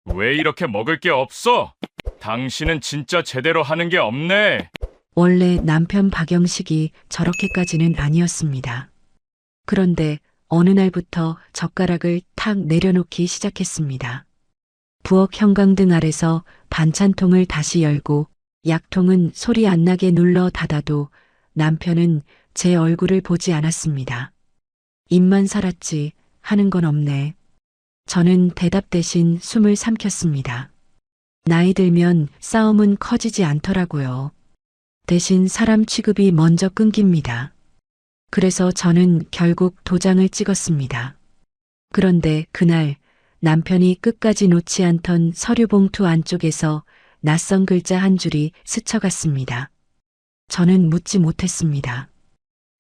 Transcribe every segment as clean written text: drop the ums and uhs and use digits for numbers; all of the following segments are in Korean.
왜 이렇게 먹을 게 없어? 당신은 진짜 제대로 하는 게 없네. 원래 남편 박영식이 저렇게까지는 아니었습니다. 그런데 어느 날부터 젓가락을 탁 내려놓기 시작했습니다. 부엌 형광등 아래서 반찬통을 다시 열고 약통은 소리 안 나게 눌러 닫아도 남편은 제 얼굴을 보지 않았습니다. 입만 살았지 하는 건 없네. 저는 대답 대신 숨을 삼켰습니다. 나이 들면 싸움은 커지지 않더라고요. 대신 사람 취급이 먼저 끊깁니다. 그래서 저는 결국 도장을 찍었습니다. 그런데 그날 남편이 끝까지 놓지 않던 서류 봉투 안쪽에서 낯선 글자 한 줄이 스쳐갔습니다. 저는 묻지 못했습니다.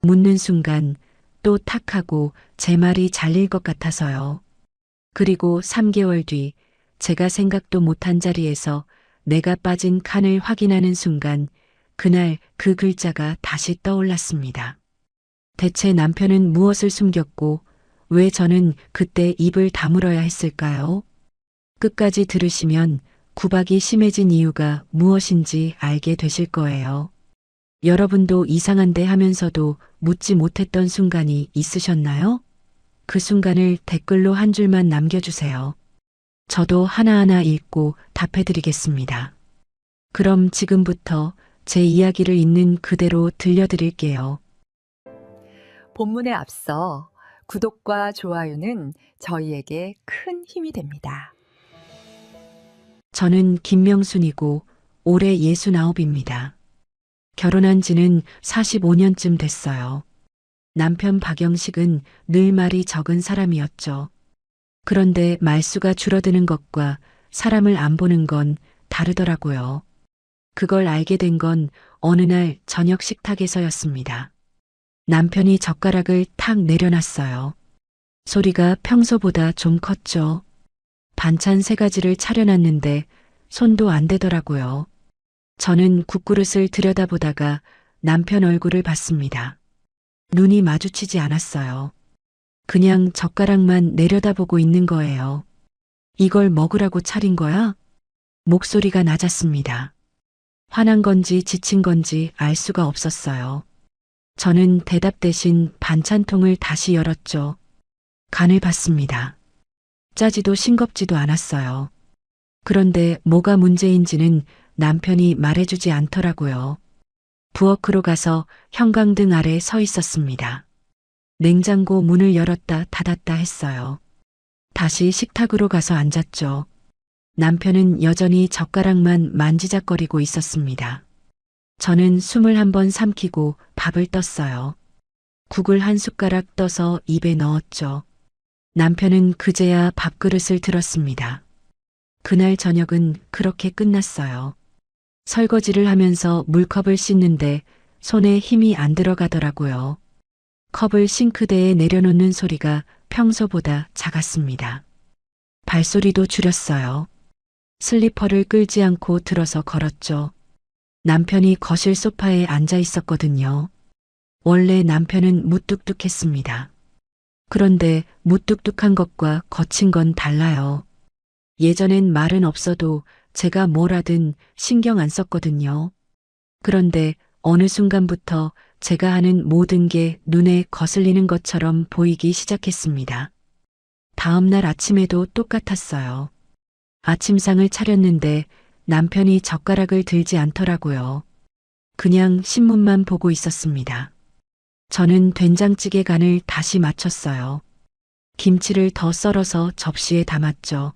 묻는 순간 또 탁 하고 제 말이 잘릴 것 같아서요. 그리고 3개월 뒤 제가 생각도 못한 자리에서 내가 빠진 칸을 확인하는 순간 그날 그 글자가 다시 떠올랐습니다. 대체 남편은 무엇을 숨겼고 왜 저는 그때 입을 다물어야 했을까요? 끝까지 들으시면 구박이 심해진 이유가 무엇인지 알게 되실 거예요. 여러분도 이상한데 하면서도 묻지 못했던 순간이 있으셨나요? 그 순간을 댓글로 한 줄만 남겨주세요. 저도 하나하나 읽고 답해드리겠습니다. 그럼 지금부터 제 이야기를 있는 그대로 들려드릴게요. 본문에 앞서 구독과 좋아요는 저희에게 큰 힘이 됩니다. 저는 김명순이고 올해 69입니다. 결혼한 지는 45년쯤 됐어요. 남편 박영식은 늘 말이 적은 사람이었죠. 그런데 말수가 줄어드는 것과 사람을 안 보는 건 다르더라고요. 그걸 알게 된 건 어느 날 저녁 식탁에서였습니다. 남편이 젓가락을 탁 내려놨어요. 소리가 평소보다 좀 컸죠. 반찬 3가지를 차려놨는데 손도 안 대더라고요. 저는 국그릇을 들여다보다가 남편 얼굴을 봤습니다. 눈이 마주치지 않았어요. 그냥 젓가락만 내려다보고 있는 거예요. 이걸 먹으라고 차린 거야? 목소리가 낮았습니다. 화난 건지 지친 건지 알 수가 없었어요. 저는 대답 대신 반찬통을 다시 열었죠. 간을 봤습니다. 짜지도 싱겁지도 않았어요. 그런데 뭐가 문제인지는 남편이 말해주지 않더라고요. 부엌으로 가서 형광등 아래 서 있었습니다. 냉장고 문을 열었다 닫았다 했어요. 다시 식탁으로 가서 앉았죠. 남편은 여전히 젓가락만 만지작거리고 있었습니다. 저는 숨을 한번 삼키고 밥을 떴어요. 국을 한 숟가락 떠서 입에 넣었죠. 남편은 그제야 밥그릇을 들었습니다. 그날 저녁은 그렇게 끝났어요. 설거지를 하면서 물컵을 씻는데 손에 힘이 안 들어가더라고요. 컵을 싱크대에 내려놓는 소리가 평소보다 작았습니다. 발소리도 줄였어요. 슬리퍼를 끌지 않고 들어서 걸었죠. 남편이 거실 소파에 앉아 있었거든요. 원래 남편은 무뚝뚝했습니다. 그런데 무뚝뚝한 것과 거친 건 달라요. 예전엔 말은 없어도 제가 뭘 하든 신경 안 썼거든요. 그런데 어느 순간부터 제가 하는 모든 게 눈에 거슬리는 것처럼 보이기 시작했습니다. 다음 날 아침에도 똑같았어요. 아침상을 차렸는데 남편이 젓가락을 들지 않더라고요. 그냥 신문만 보고 있었습니다. 저는 된장찌개 간을 다시 맞췄어요. 김치를 더 썰어서 접시에 담았죠.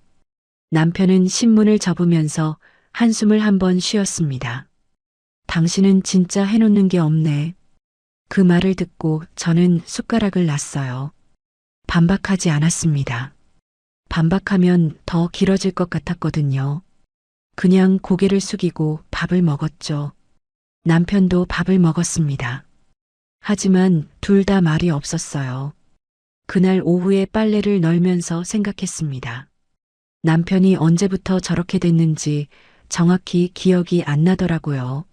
남편은 신문을 접으면서 한숨을 한번 쉬었습니다. 당신은 진짜 해놓는 게 없네. 그 말을 듣고 저는 숟가락을 놨어요. 반박하지 않았습니다. 반박하면 더 길어질 것 같았거든요. 그냥 고개를 숙이고 밥을 먹었죠. 남편도 밥을 먹었습니다. 하지만 둘 다 말이 없었어요. 그날 오후에 빨래를 널면서 생각했습니다. 남편이 언제부터 저렇게 됐는지 정확히 기억이 안 나더라고요.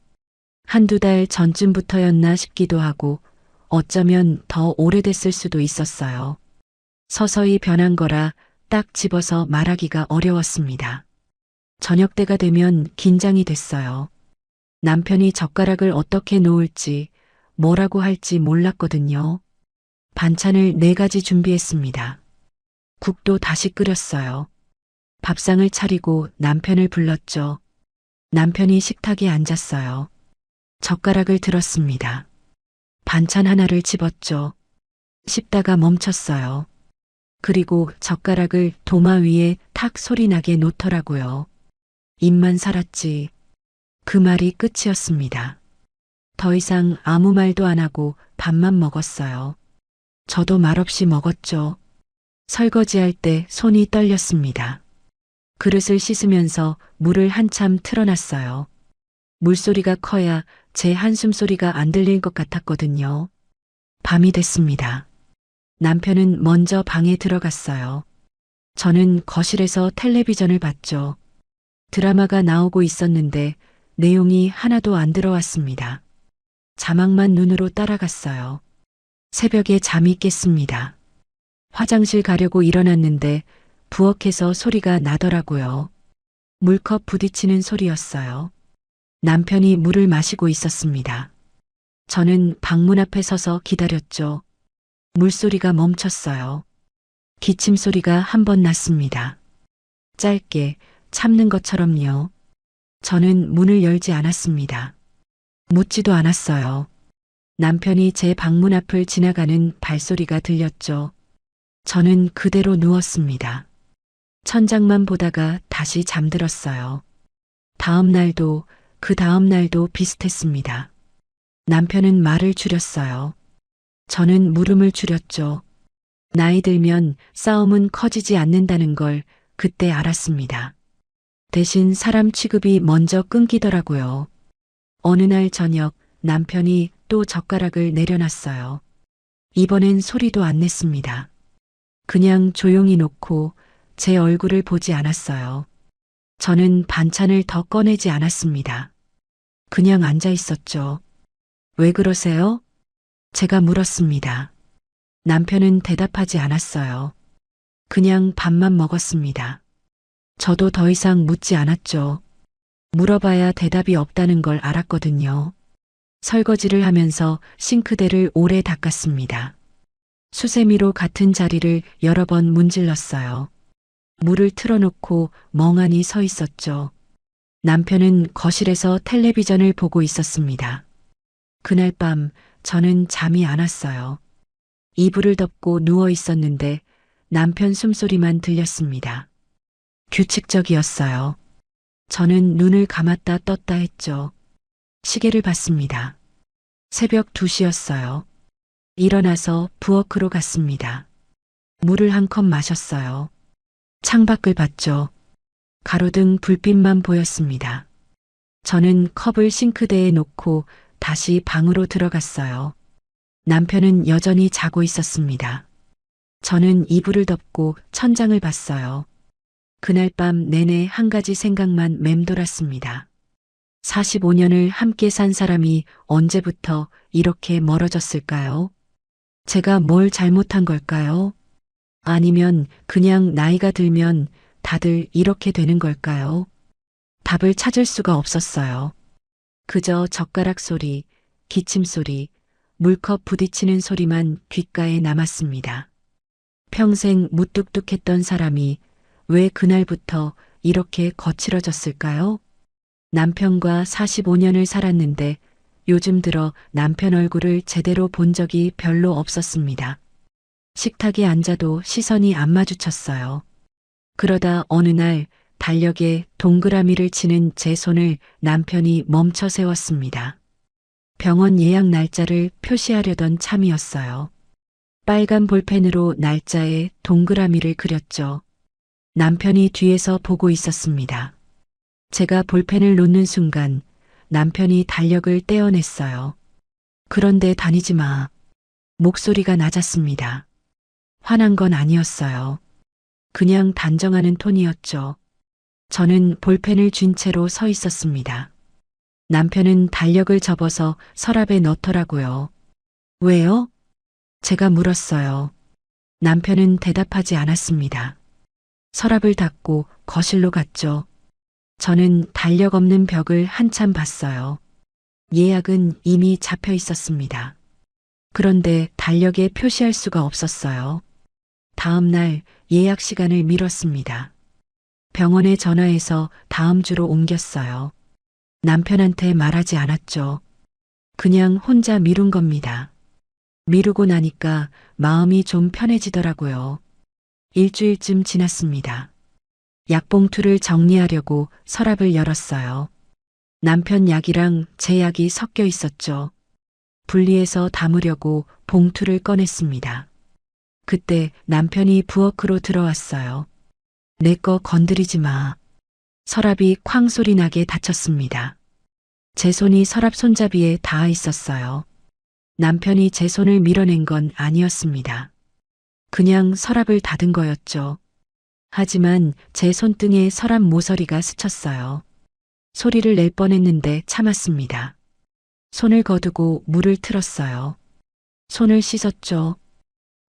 한두 달 전쯤부터였나 싶기도 하고 어쩌면 더 오래됐을 수도 있었어요. 서서히 변한 거라 딱 집어서 말하기가 어려웠습니다. 저녁 때가 되면 긴장이 됐어요. 남편이 젓가락을 어떻게 놓을지, 뭐라고 할지 몰랐거든요. 반찬을 4가지 준비했습니다. 국도 다시 끓였어요. 밥상을 차리고 남편을 불렀죠. 남편이 식탁에 앉았어요. 젓가락을 들었습니다. 반찬 하나를 집었죠. 씹다가 멈췄어요. 그리고 젓가락을 도마 위에 탁 소리나게 놓더라고요. 입만 살았지. 그 말이 끝이었습니다. 더 이상 아무 말도 안 하고 밥만 먹었어요. 저도 말없이 먹었죠. 설거지할 때 손이 떨렸습니다. 그릇을 씻으면서 물을 한참 틀어놨어요. 물소리가 커야 제 한숨 소리가 안 들릴 것 같았거든요. 밤이 됐습니다. 남편은 먼저 방에 들어갔어요. 저는 거실에서 텔레비전을 봤죠. 드라마가 나오고 있었는데 내용이 하나도 안 들어왔습니다. 자막만 눈으로 따라갔어요. 새벽에 잠이 깼습니다. 화장실 가려고 일어났는데 부엌에서 소리가 나더라고요. 물컵 부딪히는 소리였어요. 남편이 물을 마시고 있었습니다. 저는 방문 앞에 서서 기다렸죠. 물소리가 멈췄어요. 기침 소리가 한 번 났습니다. 짧게 참는 것처럼요. 저는 문을 열지 않았습니다. 묻지도 않았어요. 남편이 제 방문 앞을 지나가는 발소리가 들렸죠. 저는 그대로 누웠습니다. 천장만 보다가 다시 잠들었어요. 다음 날도 그 다음 날도 비슷했습니다. 남편은 말을 줄였어요. 저는 물음을 줄였죠. 나이 들면 싸움은 커지지 않는다는 걸 그때 알았습니다. 대신 사람 취급이 먼저 끊기더라고요. 어느 날 저녁 남편이 또 젓가락을 내려놨어요. 이번엔 소리도 안 냈습니다. 그냥 조용히 놓고 제 얼굴을 보지 않았어요. 저는 반찬을 더 꺼내지 않았습니다. 그냥 앉아 있었죠. 왜 그러세요? 제가 물었습니다. 남편은 대답하지 않았어요. 그냥 밥만 먹었습니다. 저도 더 이상 묻지 않았죠. 물어봐야 대답이 없다는 걸 알았거든요. 설거지를 하면서 싱크대를 오래 닦았습니다. 수세미로 같은 자리를 여러 번 문질렀어요. 물을 틀어놓고 멍하니 서 있었죠. 남편은 거실에서 텔레비전을 보고 있었습니다. 그날 밤 저는 잠이 안 왔어요. 이불을 덮고 누워 있었는데 남편 숨소리만 들렸습니다. 규칙적이었어요. 저는 눈을 감았다 떴다 했죠. 시계를 봤습니다. 새벽 2시였어요. 일어나서 부엌으로 갔습니다. 물을 한 컵 마셨어요. 창밖을 봤죠. 가로등 불빛만 보였습니다. 저는 컵을 싱크대에 놓고 다시 방으로 들어갔어요. 남편은 여전히 자고 있었습니다. 저는 이불을 덮고 천장을 봤어요. 그날 밤 내내 한 가지 생각만 맴돌았습니다. 45년을 함께 산 사람이 언제부터 이렇게 멀어졌을까요? 제가 뭘 잘못한 걸까요? 아니면 그냥 나이가 들면 다들 이렇게 되는 걸까요? 답을 찾을 수가 없었어요. 그저 젓가락 소리, 기침 소리, 물컵 부딪히는 소리만 귓가에 남았습니다. 평생 무뚝뚝했던 사람이 왜 그날부터 이렇게 거칠어졌을까요? 남편과 45년을 살았는데 요즘 들어 남편 얼굴을 제대로 본 적이 별로 없었습니다. 식탁에 앉아도 시선이 안 마주쳤어요. 그러다 어느 날 달력에 동그라미를 치는 제 손을 남편이 멈춰 세웠습니다. 병원 예약 날짜를 표시하려던 참이었어요. 빨간 볼펜으로 날짜에 동그라미를 그렸죠. 남편이 뒤에서 보고 있었습니다. 제가 볼펜을 놓는 순간 남편이 달력을 떼어냈어요. 그런데 다니지 마. 목소리가 낮았습니다. 화난 건 아니었어요. 그냥 단정하는 톤이었죠. 저는 볼펜을 쥔 채로 서 있었습니다. 남편은 달력을 접어서 서랍에 넣더라고요. 왜요? 제가 물었어요. 남편은 대답하지 않았습니다. 서랍을 닫고 거실로 갔죠. 저는 달력 없는 벽을 한참 봤어요. 예약은 이미 잡혀 있었습니다. 그런데 달력에 표시할 수가 없었어요. 다음 날 예약 시간을 미뤘습니다. 병원에 전화해서 다음 주로 옮겼어요. 남편한테 말하지 않았죠. 그냥 혼자 미룬 겁니다. 미루고 나니까 마음이 좀 편해지더라고요. 일주일쯤 지났습니다. 약봉투를 정리하려고 서랍을 열었어요. 남편 약이랑 제 약이 섞여 있었죠. 분리해서 담으려고 봉투를 꺼냈습니다. 그때 남편이 부엌으로 들어왔어요. 내 거 건드리지 마. 서랍이 쾅 소리 나게 닫혔습니다. 제 손이 서랍 손잡이에 닿아 있었어요. 남편이 제 손을 밀어낸 건 아니었습니다. 그냥 서랍을 닫은 거였죠. 하지만 제 손등에 서랍 모서리가 스쳤어요. 소리를 낼 뻔했는데 참았습니다. 손을 거두고 물을 틀었어요. 손을 씻었죠.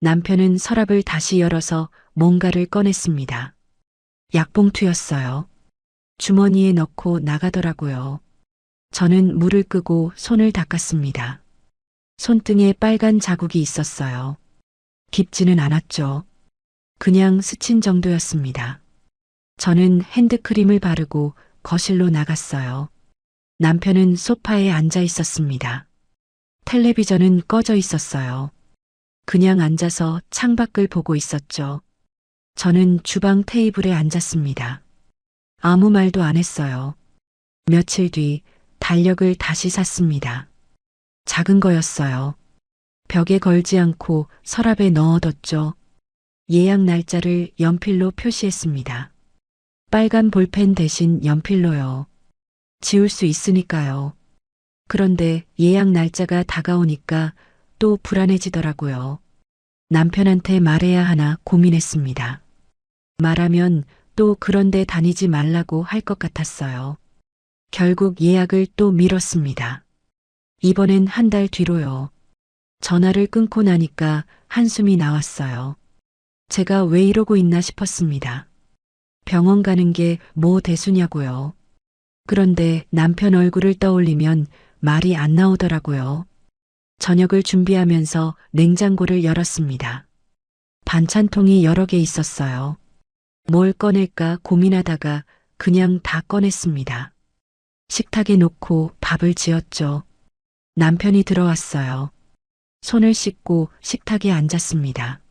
남편은 서랍을 다시 열어서 뭔가를 꺼냈습니다. 약봉투였어요. 주머니에 넣고 나가더라고요. 저는 물을 끄고 손을 닦았습니다. 손등에 빨간 자국이 있었어요. 깊지는 않았죠. 그냥 스친 정도였습니다. 저는 핸드크림을 바르고 거실로 나갔어요. 남편은 소파에 앉아 있었습니다. 텔레비전은 꺼져 있었어요. 그냥 앉아서 창밖을 보고 있었죠. 저는 주방 테이블에 앉았습니다. 아무 말도 안 했어요. 며칠 뒤 달력을 다시 샀습니다. 작은 거였어요. 벽에 걸지 않고 서랍에 넣어뒀죠. 예약 날짜를 연필로 표시했습니다. 빨간 볼펜 대신 연필로요. 지울 수 있으니까요. 그런데 예약 날짜가 다가오니까 또 불안해지더라고요. 남편한테 말해야 하나 고민했습니다. 말하면 또 그런데 다니지 말라고 할 것 같았어요. 결국 예약을 또 미뤘습니다. 이번엔 한 달 뒤로요. 전화를 끊고 나니까 한숨이 나왔어요. 제가 왜 이러고 있나 싶었습니다. 병원 가는 게 뭐 대수냐고요. 그런데 남편 얼굴을 떠올리면 말이 안 나오더라고요. 저녁을 준비하면서 냉장고를 열었습니다. 반찬통이 여러 개 있었어요. 뭘 꺼낼까 고민하다가 그냥 다 꺼냈습니다. 식탁에 놓고 밥을 지었죠. 남편이 들어왔어요. 손을 씻고 식탁에 앉았습니다.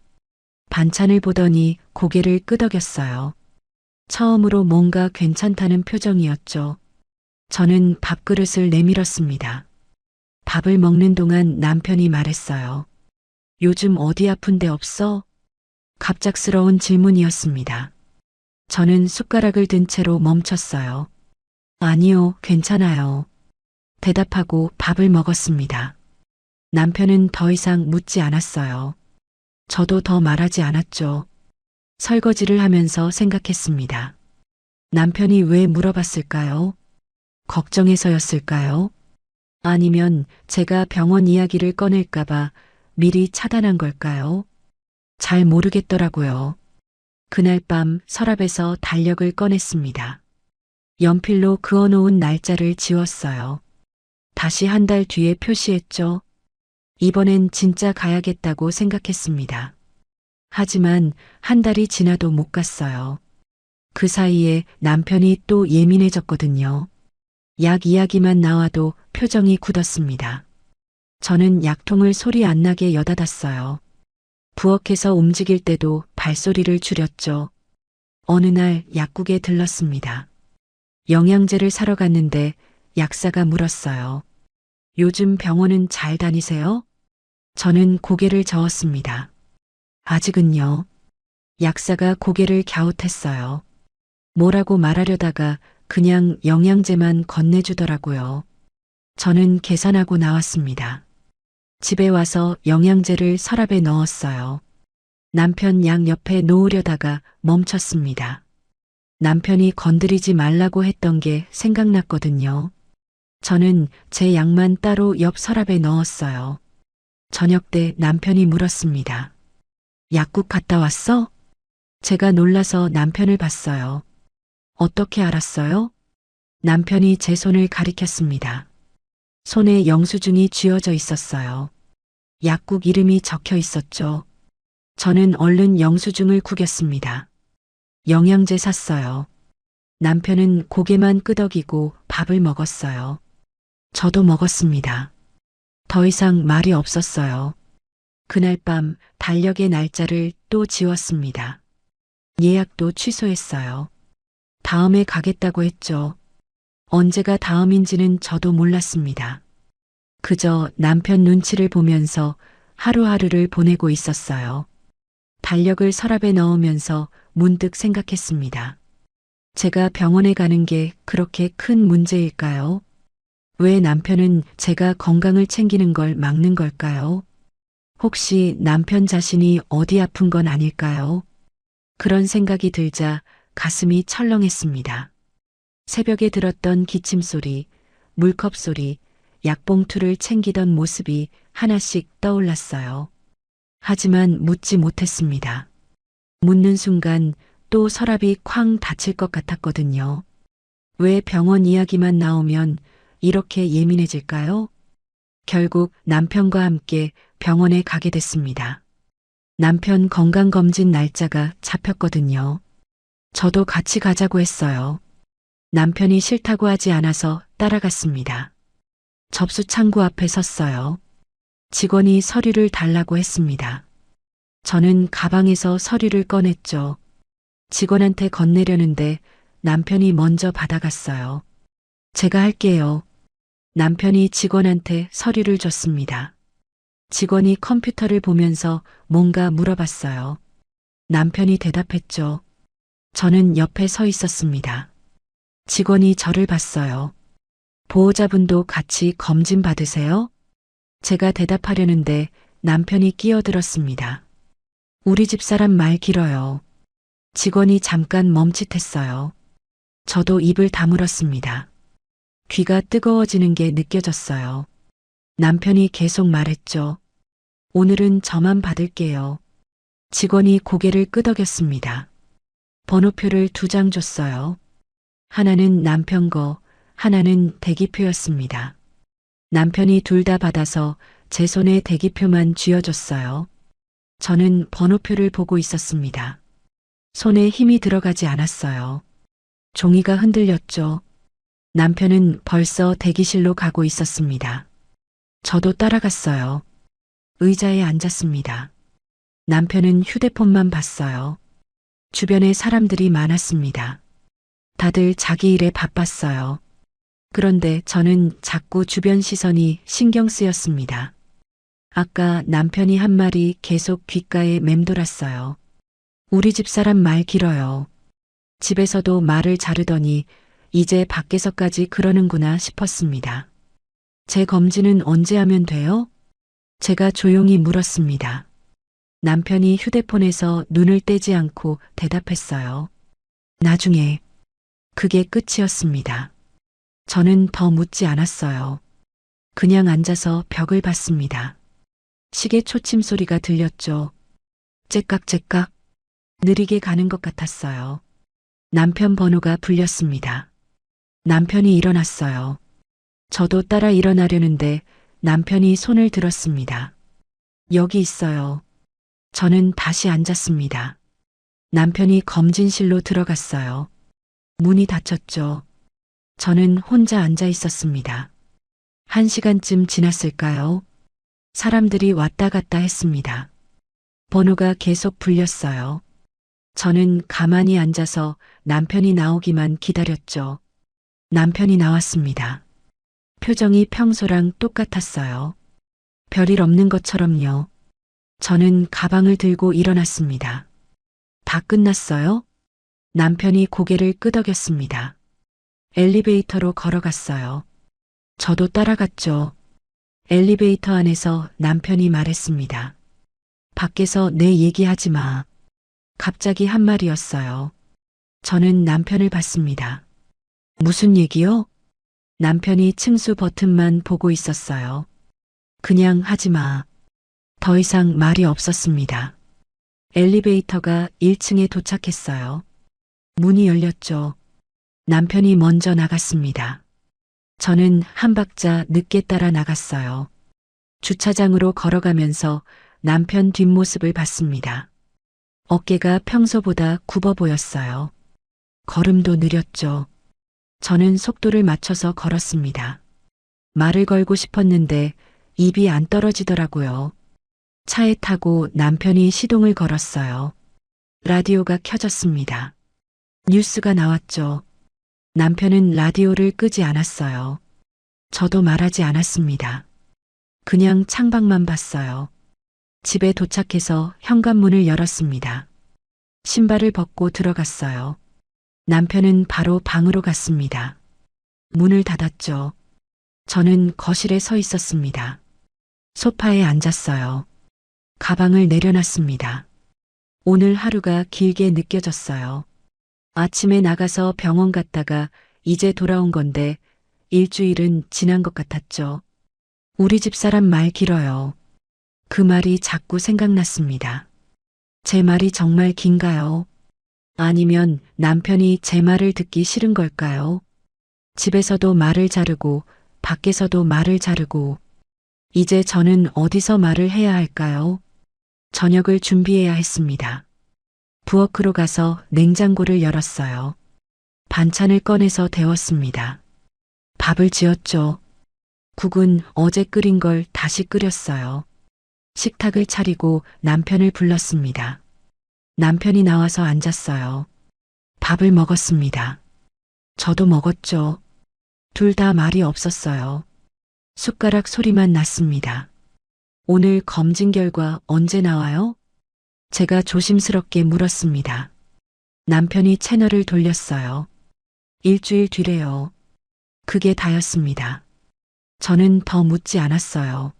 반찬을 보더니 고개를 끄덕였어요. 처음으로 뭔가 괜찮다는 표정이었죠. 저는 밥그릇을 내밀었습니다. 밥을 먹는 동안 남편이 말했어요. 요즘 어디 아픈 데 없어? 갑작스러운 질문이었습니다. 저는 숟가락을 든 채로 멈췄어요. 아니요, 괜찮아요. 대답하고 밥을 먹었습니다. 남편은 더 이상 묻지 않았어요. 저도 더 말하지 않았죠. 설거지를 하면서 생각했습니다. 남편이 왜 물어봤을까요? 걱정해서였을까요? 아니면 제가 병원 이야기를 꺼낼까봐 미리 차단한 걸까요? 잘 모르겠더라고요. 그날 밤 서랍에서 달력을 꺼냈습니다. 연필로 그어놓은 날짜를 지웠어요. 다시 한 달 뒤에 표시했죠. 이번엔 진짜 가야겠다고 생각했습니다. 하지만 한 달이 지나도 못 갔어요. 그 사이에 남편이 또 예민해졌거든요. 약 이야기만 나와도 표정이 굳었습니다. 저는 약통을 소리 안 나게 여닫았어요. 부엌에서 움직일 때도 발소리를 줄였죠. 어느 날 약국에 들렀습니다. 영양제를 사러 갔는데 약사가 물었어요. 요즘 병원은 잘 다니세요? 저는 고개를 저었습니다. 아직은요. 약사가 고개를 갸웃했어요. 뭐라고 말하려다가 그냥 영양제만 건네주더라고요. 저는 계산하고 나왔습니다. 집에 와서 영양제를 서랍에 넣었어요. 남편 약 옆에 놓으려다가 멈췄습니다. 남편이 건드리지 말라고 했던 게 생각났거든요. 저는 제 약만 따로 옆 서랍에 넣었어요. 저녁 때 남편이 물었습니다. 약국 갔다 왔어? 제가 놀라서 남편을 봤어요. 어떻게 알았어요? 남편이 제 손을 가리켰습니다. 손에 영수증이 쥐어져 있었어요. 약국 이름이 적혀 있었죠. 저는 얼른 영수증을 구겼습니다. 영양제 샀어요. 남편은 고개만 끄덕이고 밥을 먹었어요. 저도 먹었습니다. 더 이상 말이 없었어요. 그날 밤 달력의 날짜를 또 지웠습니다. 예약도 취소했어요. 다음에 가겠다고 했죠. 언제가 다음인지는 저도 몰랐습니다. 그저 남편 눈치를 보면서 하루하루를 보내고 있었어요. 달력을 서랍에 넣으면서 문득 생각했습니다. 제가 병원에 가는 게 그렇게 큰 문제일까요? 왜 남편은 제가 건강을 챙기는 걸 막는 걸까요? 혹시 남편 자신이 어디 아픈 건 아닐까요? 그런 생각이 들자 가슴이 철렁했습니다. 새벽에 들었던 기침 소리, 물컵 소리, 약봉투를 챙기던 모습이 하나씩 떠올랐어요. 하지만 묻지 못했습니다. 묻는 순간 또 서랍이 쾅 닫힐 것 같았거든요. 왜 병원 이야기만 나오면 이렇게 예민해질까요? 결국 남편과 함께 병원에 가게 됐습니다. 남편 건강검진 날짜가 잡혔거든요. 저도 같이 가자고 했어요. 남편이 싫다고 하지 않아서 따라갔습니다. 접수 창구 앞에 섰어요. 직원이 서류를 달라고 했습니다. 저는 가방에서 서류를 꺼냈죠. 직원한테 건네려는데 남편이 먼저 받아갔어요. 제가 할게요. 남편이 직원한테 서류를 줬습니다. 직원이 컴퓨터를 보면서 뭔가 물어봤어요. 남편이 대답했죠. 저는 옆에 서 있었습니다. 직원이 저를 봤어요. 보호자분도 같이 검진 받으세요? 제가 대답하려는데 남편이 끼어들었습니다. 우리 집사람 말 길어요. 직원이 잠깐 멈칫했어요. 저도 입을 다물었습니다. 귀가 뜨거워지는 게 느껴졌어요. 남편이 계속 말했죠. 오늘은 저만 받을게요. 직원이 고개를 끄덕였습니다. 번호표를 2장 줬어요. 하나는 남편 거, 하나는 대기표였습니다. 남편이 둘 다 받아서 제 손에 대기표만 쥐어줬어요. 저는 번호표를 보고 있었습니다. 손에 힘이 들어가지 않았어요. 종이가 흔들렸죠. 남편은 벌써 대기실로 가고 있었습니다. 저도 따라갔어요. 의자에 앉았습니다. 남편은 휴대폰만 봤어요. 주변에 사람들이 많았습니다. 다들 자기 일에 바빴어요. 그런데 저는 자꾸 주변 시선이 신경 쓰였습니다. 아까 남편이 한 말이 계속 귓가에 맴돌았어요. 우리 집사람 말 길어요. 집에서도 말을 자르더니 이제 밖에서까지 그러는구나 싶었습니다. 제 검진은 언제 하면 돼요? 제가 조용히 물었습니다. 남편이 휴대폰에서 눈을 떼지 않고 대답했어요. 나중에. 그게 끝이었습니다. 저는 더 묻지 않았어요. 그냥 앉아서 벽을 봤습니다. 시계 초침 소리가 들렸죠. 째깍째깍. 느리게 가는 것 같았어요. 남편 번호가 불렸습니다. 남편이 일어났어요. 저도 따라 일어나려는데 남편이 손을 들었습니다. 여기 있어요. 저는 다시 앉았습니다. 남편이 검진실로 들어갔어요. 문이 닫혔죠. 저는 혼자 앉아 있었습니다. 1시간쯤 지났을까요? 사람들이 왔다 갔다 했습니다. 번호가 계속 불렸어요. 저는 가만히 앉아서 남편이 나오기만 기다렸죠. 남편이 나왔습니다. 표정이 평소랑 똑같았어요. 별일 없는 것처럼요. 저는 가방을 들고 일어났습니다. 다 끝났어요? 남편이 고개를 끄덕였습니다. 엘리베이터로 걸어갔어요. 저도 따라갔죠. 엘리베이터 안에서 남편이 말했습니다. 밖에서 내 얘기하지 마. 갑자기 한 말이었어요. 저는 남편을 봤습니다. 무슨 얘기요? 남편이 층수 버튼만 보고 있었어요. 그냥 하지 마. 더 이상 말이 없었습니다. 엘리베이터가 1층에 도착했어요. 문이 열렸죠. 남편이 먼저 나갔습니다. 저는 한 박자 늦게 따라 나갔어요. 주차장으로 걸어가면서 남편 뒷모습을 봤습니다. 어깨가 평소보다 굽어 보였어요. 걸음도 느렸죠. 저는 속도를 맞춰서 걸었습니다. 말을 걸고 싶었는데 입이 안 떨어지더라고요. 차에 타고 남편이 시동을 걸었어요. 라디오가 켜졌습니다. 뉴스가 나왔죠. 남편은 라디오를 끄지 않았어요. 저도 말하지 않았습니다. 그냥 창밖만 봤어요. 집에 도착해서 현관문을 열었습니다. 신발을 벗고 들어갔어요. 남편은 바로 방으로 갔습니다. 문을 닫았죠. 저는 거실에 서 있었습니다. 소파에 앉았어요. 가방을 내려놨습니다. 오늘 하루가 길게 느껴졌어요. 아침에 나가서 병원 갔다가 이제 돌아온 건데 일주일은 지난 것 같았죠. 우리 집 사람 말 길어요. 그 말이 자꾸 생각났습니다. 제 말이 정말 긴가요? 아니면 남편이 제 말을 듣기 싫은 걸까요? 집에서도 말을 자르고 밖에서도 말을 자르고 이제 저는 어디서 말을 해야 할까요? 저녁을 준비해야 했습니다. 부엌으로 가서 냉장고를 열었어요. 반찬을 꺼내서 데웠습니다. 밥을 지었죠. 국은 어제 끓인 걸 다시 끓였어요. 식탁을 차리고 남편을 불렀습니다. 남편이 나와서 앉았어요. 밥을 먹었습니다. 저도 먹었죠. 둘 다 말이 없었어요. 숟가락 소리만 났습니다. 오늘 검진 결과 언제 나와요? 제가 조심스럽게 물었습니다. 남편이 채널을 돌렸어요. 일주일 뒤래요. 그게 다였습니다. 저는 더 묻지 않았어요.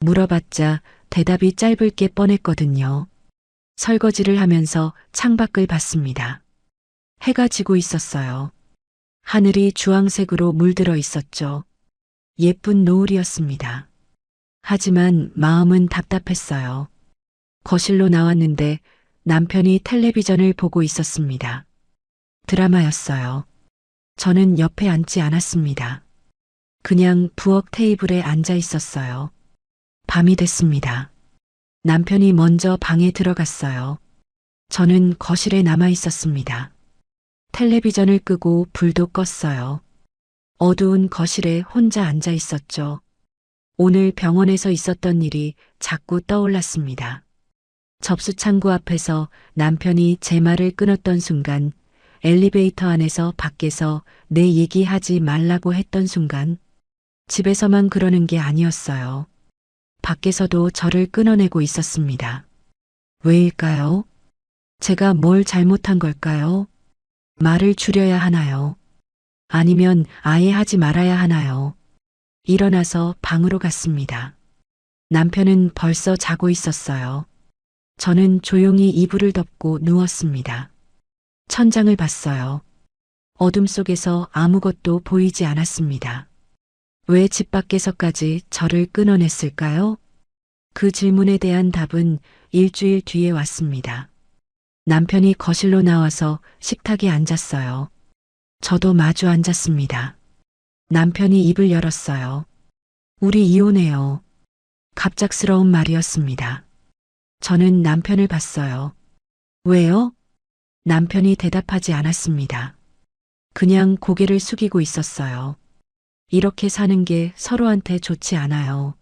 물어봤자 대답이 짧을 게 뻔했거든요. 설거지를 하면서 창밖을 봤습니다. 해가 지고 있었어요. 하늘이 주황색으로 물들어 있었죠. 예쁜 노을이었습니다. 하지만 마음은 답답했어요. 거실로 나왔는데 남편이 텔레비전을 보고 있었습니다. 드라마였어요. 저는 옆에 앉지 않았습니다. 그냥 부엌 테이블에 앉아 있었어요. 밤이 됐습니다. 남편이 먼저 방에 들어갔어요. 저는 거실에 남아 있었습니다. 텔레비전을 끄고 불도 껐어요. 어두운 거실에 혼자 앉아 있었죠. 오늘 병원에서 있었던 일이 자꾸 떠올랐습니다. 접수 창구 앞에서 남편이 제 말을 끊었던 순간, 엘리베이터 안에서 밖에서 내 얘기하지 말라고 했던 순간, 집에서만 그러는 게 아니었어요. 밖에서도 저를 끊어내고 있었습니다. 왜일까요? 제가 뭘 잘못한 걸까요? 말을 줄여야 하나요? 아니면 아예 하지 말아야 하나요? 일어나서 방으로 갔습니다. 남편은 벌써 자고 있었어요. 저는 조용히 이불을 덮고 누웠습니다. 천장을 봤어요. 어둠 속에서 아무것도 보이지 않았습니다. 왜 집 밖에서까지 저를 끊어냈을까요? 그 질문에 대한 답은 일주일 뒤에 왔습니다. 남편이 거실로 나와서 식탁에 앉았어요. 저도 마주 앉았습니다. 남편이 입을 열었어요. 우리 이혼해요. 갑작스러운 말이었습니다. 저는 남편을 봤어요. 왜요? 남편이 대답하지 않았습니다. 그냥 고개를 숙이고 있었어요. 이렇게 사는 게 서로한테 좋지 않아요.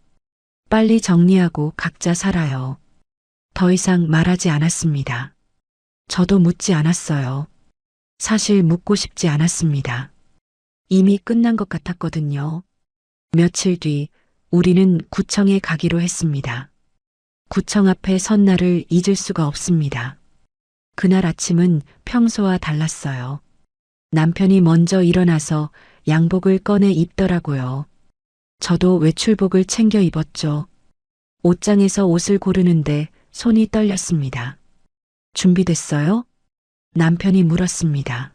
빨리 정리하고 각자 살아요. 더 이상 말하지 않았습니다. 저도 묻지 않았어요. 사실 묻고 싶지 않았습니다. 이미 끝난 것 같았거든요. 며칠 뒤 우리는 구청에 가기로 했습니다. 구청 앞에 선 날을 잊을 수가 없습니다. 그날 아침은 평소와 달랐어요. 남편이 먼저 일어나서 양복을 꺼내 입더라고요. 저도 외출복을 챙겨 입었죠. 옷장에서 옷을 고르는데 손이 떨렸습니다. 준비됐어요? 남편이 물었습니다.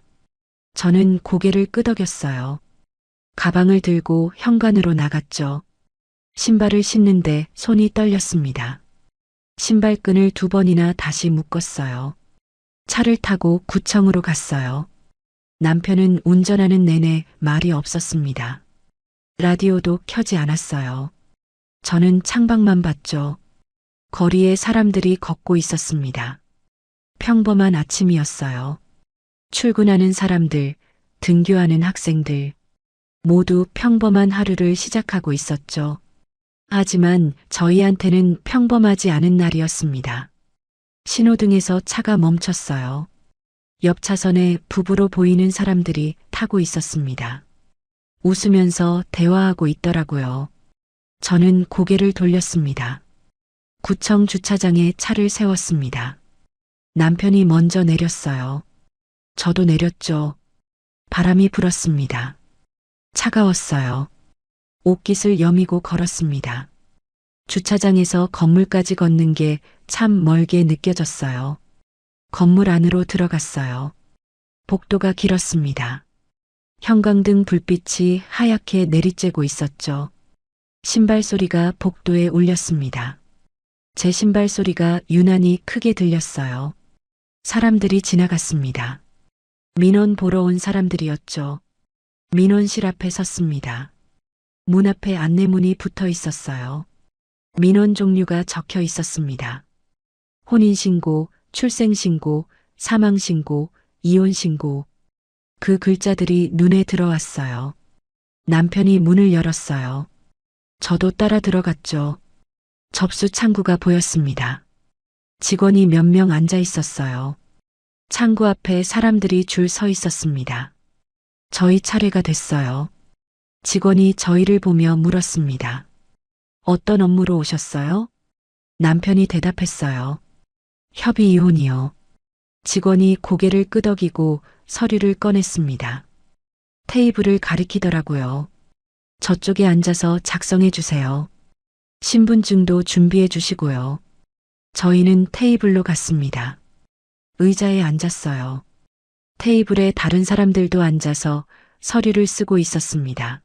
저는 고개를 끄덕였어요. 가방을 들고 현관으로 나갔죠. 신발을 신는데 손이 떨렸습니다. 신발끈을 2번이나 다시 묶었어요. 차를 타고 구청으로 갔어요. 남편은 운전하는 내내 말이 없었습니다. 라디오도 켜지 않았어요. 저는 창밖만 봤죠. 거리에 사람들이 걷고 있었습니다. 평범한 아침이었어요. 출근하는 사람들, 등교하는 학생들, 모두 평범한 하루를 시작하고 있었죠. 하지만 저희한테는 평범하지 않은 날이었습니다. 신호등에서 차가 멈췄어요. 옆 차선에 부부로 보이는 사람들이 타고 있었습니다. 웃으면서 대화하고 있더라고요. 저는 고개를 돌렸습니다. 구청 주차장에 차를 세웠습니다. 남편이 먼저 내렸어요. 저도 내렸죠. 바람이 불었습니다. 차가웠어요. 옷깃을 여미고 걸었습니다. 주차장에서 건물까지 걷는 게 참 멀게 느껴졌어요. 건물 안으로 들어갔어요. 복도가 길었습니다. 형광등 불빛이 하얗게 내리쬐고 있었죠. 신발 소리가 복도에 울렸습니다. 제 신발 소리가 유난히 크게 들렸어요. 사람들이 지나갔습니다. 민원 보러 온 사람들이었죠. 민원실 앞에 섰습니다. 문 앞에 안내문이 붙어 있었어요. 민원 종류가 적혀 있었습니다. 혼인신고, 출생신고, 사망신고, 이혼신고. 그 글자들이 눈에 들어왔어요. 남편이 문을 열었어요. 저도 따라 들어갔죠. 접수 창구가 보였습니다. 직원이 몇 명 앉아 있었어요. 창구 앞에 사람들이 줄 서 있었습니다. 저희 차례가 됐어요. 직원이 저희를 보며 물었습니다. 어떤 업무로 오셨어요? 남편이 대답했어요. 협의 이혼이요. 직원이 고개를 끄덕이고 서류를 꺼냈습니다. 테이블을 가리키더라고요. 저쪽에 앉아서 작성해 주세요. 신분증도 준비해 주시고요. 저희는 테이블로 갔습니다. 의자에 앉았어요. 테이블에 다른 사람들도 앉아서 서류를 쓰고 있었습니다.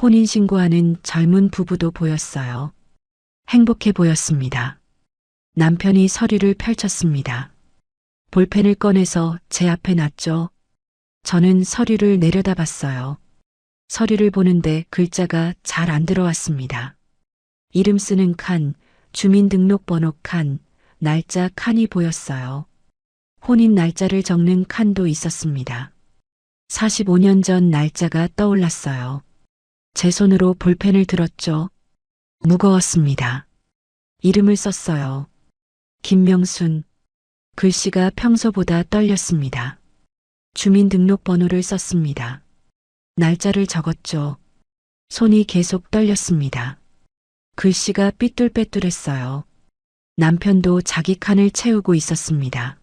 혼인신고하는 젊은 부부도 보였어요. 행복해 보였습니다. 남편이 서류를 펼쳤습니다. 볼펜을 꺼내서 제 앞에 놨죠. 저는 서류를 내려다봤어요. 서류를 보는데 글자가 잘 안 들어왔습니다. 이름 쓰는 칸, 주민등록번호 칸, 날짜 칸이 보였어요. 혼인 날짜를 적는 칸도 있었습니다. 45년 전 날짜가 떠올랐어요. 제 손으로 볼펜을 들었죠. 무거웠습니다. 이름을 썼어요. 김명순. 글씨가 평소보다 떨렸습니다. 주민등록번호를 썼습니다. 날짜를 적었죠. 손이 계속 떨렸습니다. 글씨가 삐뚤빼뚤했어요. 남편도 자기 칸을 채우고 있었습니다.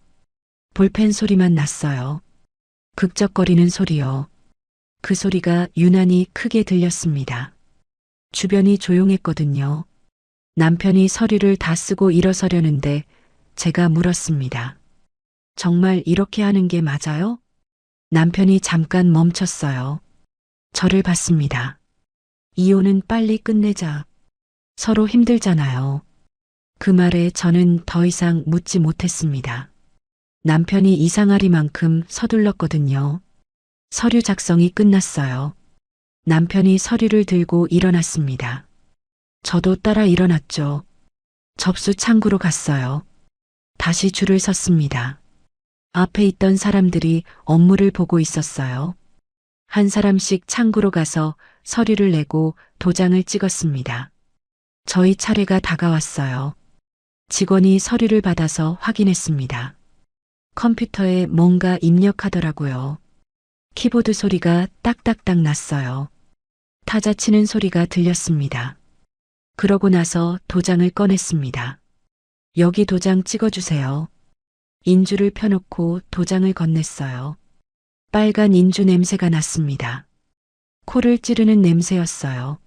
볼펜 소리만 났어요. 극적거리는 소리요. 그 소리가 유난히 크게 들렸습니다. 주변이 조용했거든요. 남편이 서류를 다 쓰고 일어서려는데 제가 물었습니다. 정말 이렇게 하는 게 맞아요? 남편이 잠깐 멈췄어요. 저를 봤습니다. 이혼은 빨리 끝내자. 서로 힘들잖아요. 그 말에 저는 더 이상 묻지 못했습니다. 남편이 이상하리만큼 서둘렀거든요. 서류 작성이 끝났어요. 남편이 서류를 들고 일어났습니다. 저도 따라 일어났죠. 접수 창구로 갔어요. 다시 줄을 섰습니다. 앞에 있던 사람들이 업무를 보고 있었어요. 한 사람씩 창구로 가서 서류를 내고 도장을 찍었습니다. 저희 차례가 다가왔어요. 직원이 서류를 받아서 확인했습니다. 컴퓨터에 뭔가 입력하더라고요. 키보드 소리가 딱딱딱 났어요. 타자 치는 소리가 들렸습니다. 그러고 나서 도장을 꺼냈습니다. 여기 도장 찍어주세요. 인주를 펴놓고 도장을 건넸어요. 빨간 인주 냄새가 났습니다. 코를 찌르는 냄새였어요.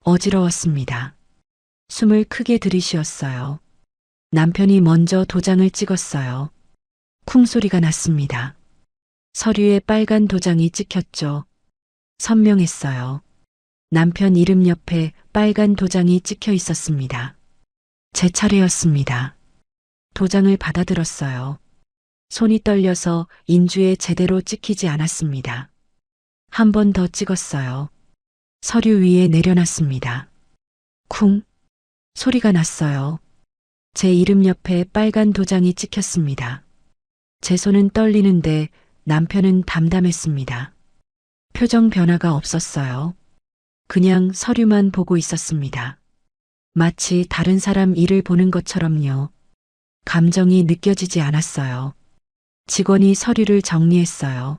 어지러웠습니다. 숨을 크게 들이쉬었어요. 남편이 먼저 도장을 찍었어요. 쿵 소리가 났습니다. 서류에 빨간 도장이 찍혔죠. 선명했어요. 남편 이름 옆에 빨간 도장이 찍혀 있었습니다. 제 차례였습니다. 도장을 받아들었어요. 손이 떨려서 인주에 제대로 찍히지 않았습니다. 한 번 더 찍었어요. 서류 위에 내려놨습니다. 쿵! 소리가 났어요. 제 이름 옆에 빨간 도장이 찍혔습니다. 제 손은 떨리는데 남편은 담담했습니다. 표정 변화가 없었어요. 그냥 서류만 보고 있었습니다. 마치 다른 사람 일을 보는 것처럼요. 감정이 느껴지지 않았어요. 직원이 서류를 정리했어요.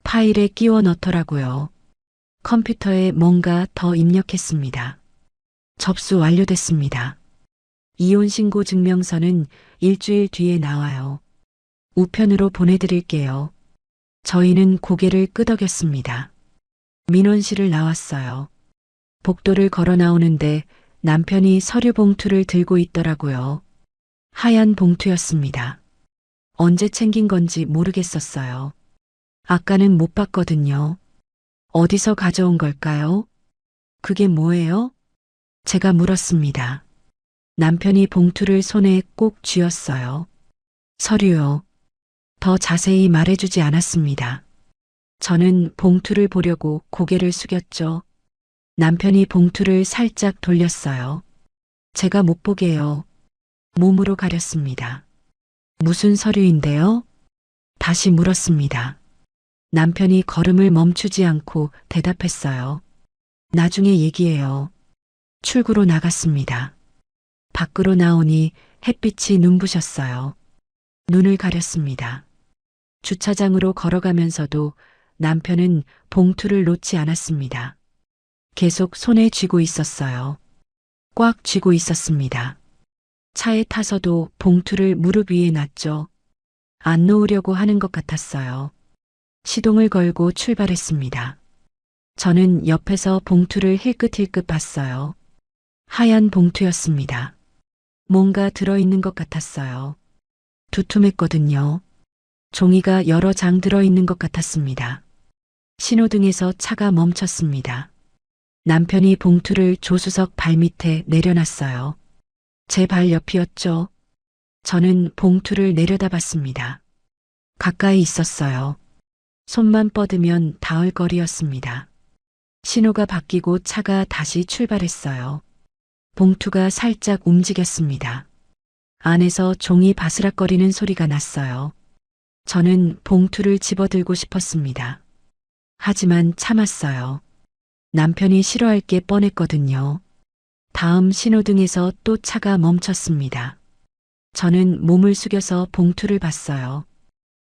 파일에 끼워 넣더라고요. 컴퓨터에 뭔가 더 입력했습니다. 접수 완료됐습니다. 이혼신고 증명서는 일주일 뒤에 나와요. 우편으로 보내드릴게요. 저희는 고개를 끄덕였습니다. 민원실을 나왔어요. 복도를 걸어 나오는데 남편이 서류 봉투를 들고 있더라고요. 하얀 봉투였습니다. 언제 챙긴 건지 모르겠었어요. 아까는 못 봤거든요. 어디서 가져온 걸까요? 그게 뭐예요? 제가 물었습니다. 남편이 봉투를 손에 꼭 쥐었어요. 서류요. 더 자세히 말해주지 않았습니다. 저는 봉투를 보려고 고개를 숙였죠. 남편이 봉투를 살짝 돌렸어요. 제가 못 보게요. 몸으로 가렸습니다. 무슨 서류인데요? 다시 물었습니다. 남편이 걸음을 멈추지 않고 대답했어요. 나중에 얘기해요. 출구로 나갔습니다. 밖으로 나오니 햇빛이 눈부셨어요. 눈을 가렸습니다. 주차장으로 걸어가면서도 남편은 봉투를 놓지 않았습니다. 계속 손에 쥐고 있었어요. 꽉 쥐고 있었습니다. 차에 타서도 봉투를 무릎 위에 놨죠. 안 놓으려고 하는 것 같았어요. 시동을 걸고 출발했습니다. 저는 옆에서 봉투를 힐끗힐끗 봤어요. 하얀 봉투였습니다. 뭔가 들어있는 것 같았어요. 두툼했거든요. 종이가 여러 장 들어있는 것 같았습니다. 신호등에서 차가 멈췄습니다. 남편이 봉투를 조수석 발밑에 내려놨어요. 제 발 옆이었죠. 저는 봉투를 내려다봤습니다. 가까이 있었어요. 손만 뻗으면 닿을 거리였습니다. 신호가 바뀌고 차가 다시 출발했어요. 봉투가 살짝 움직였습니다. 안에서 종이 바스락거리는 소리가 났어요. 저는 봉투를 집어들고 싶었습니다. 하지만 참았어요. 남편이 싫어할 게 뻔했거든요. 다음 신호등에서 또 차가 멈췄습니다. 저는 몸을 숙여서 봉투를 봤어요.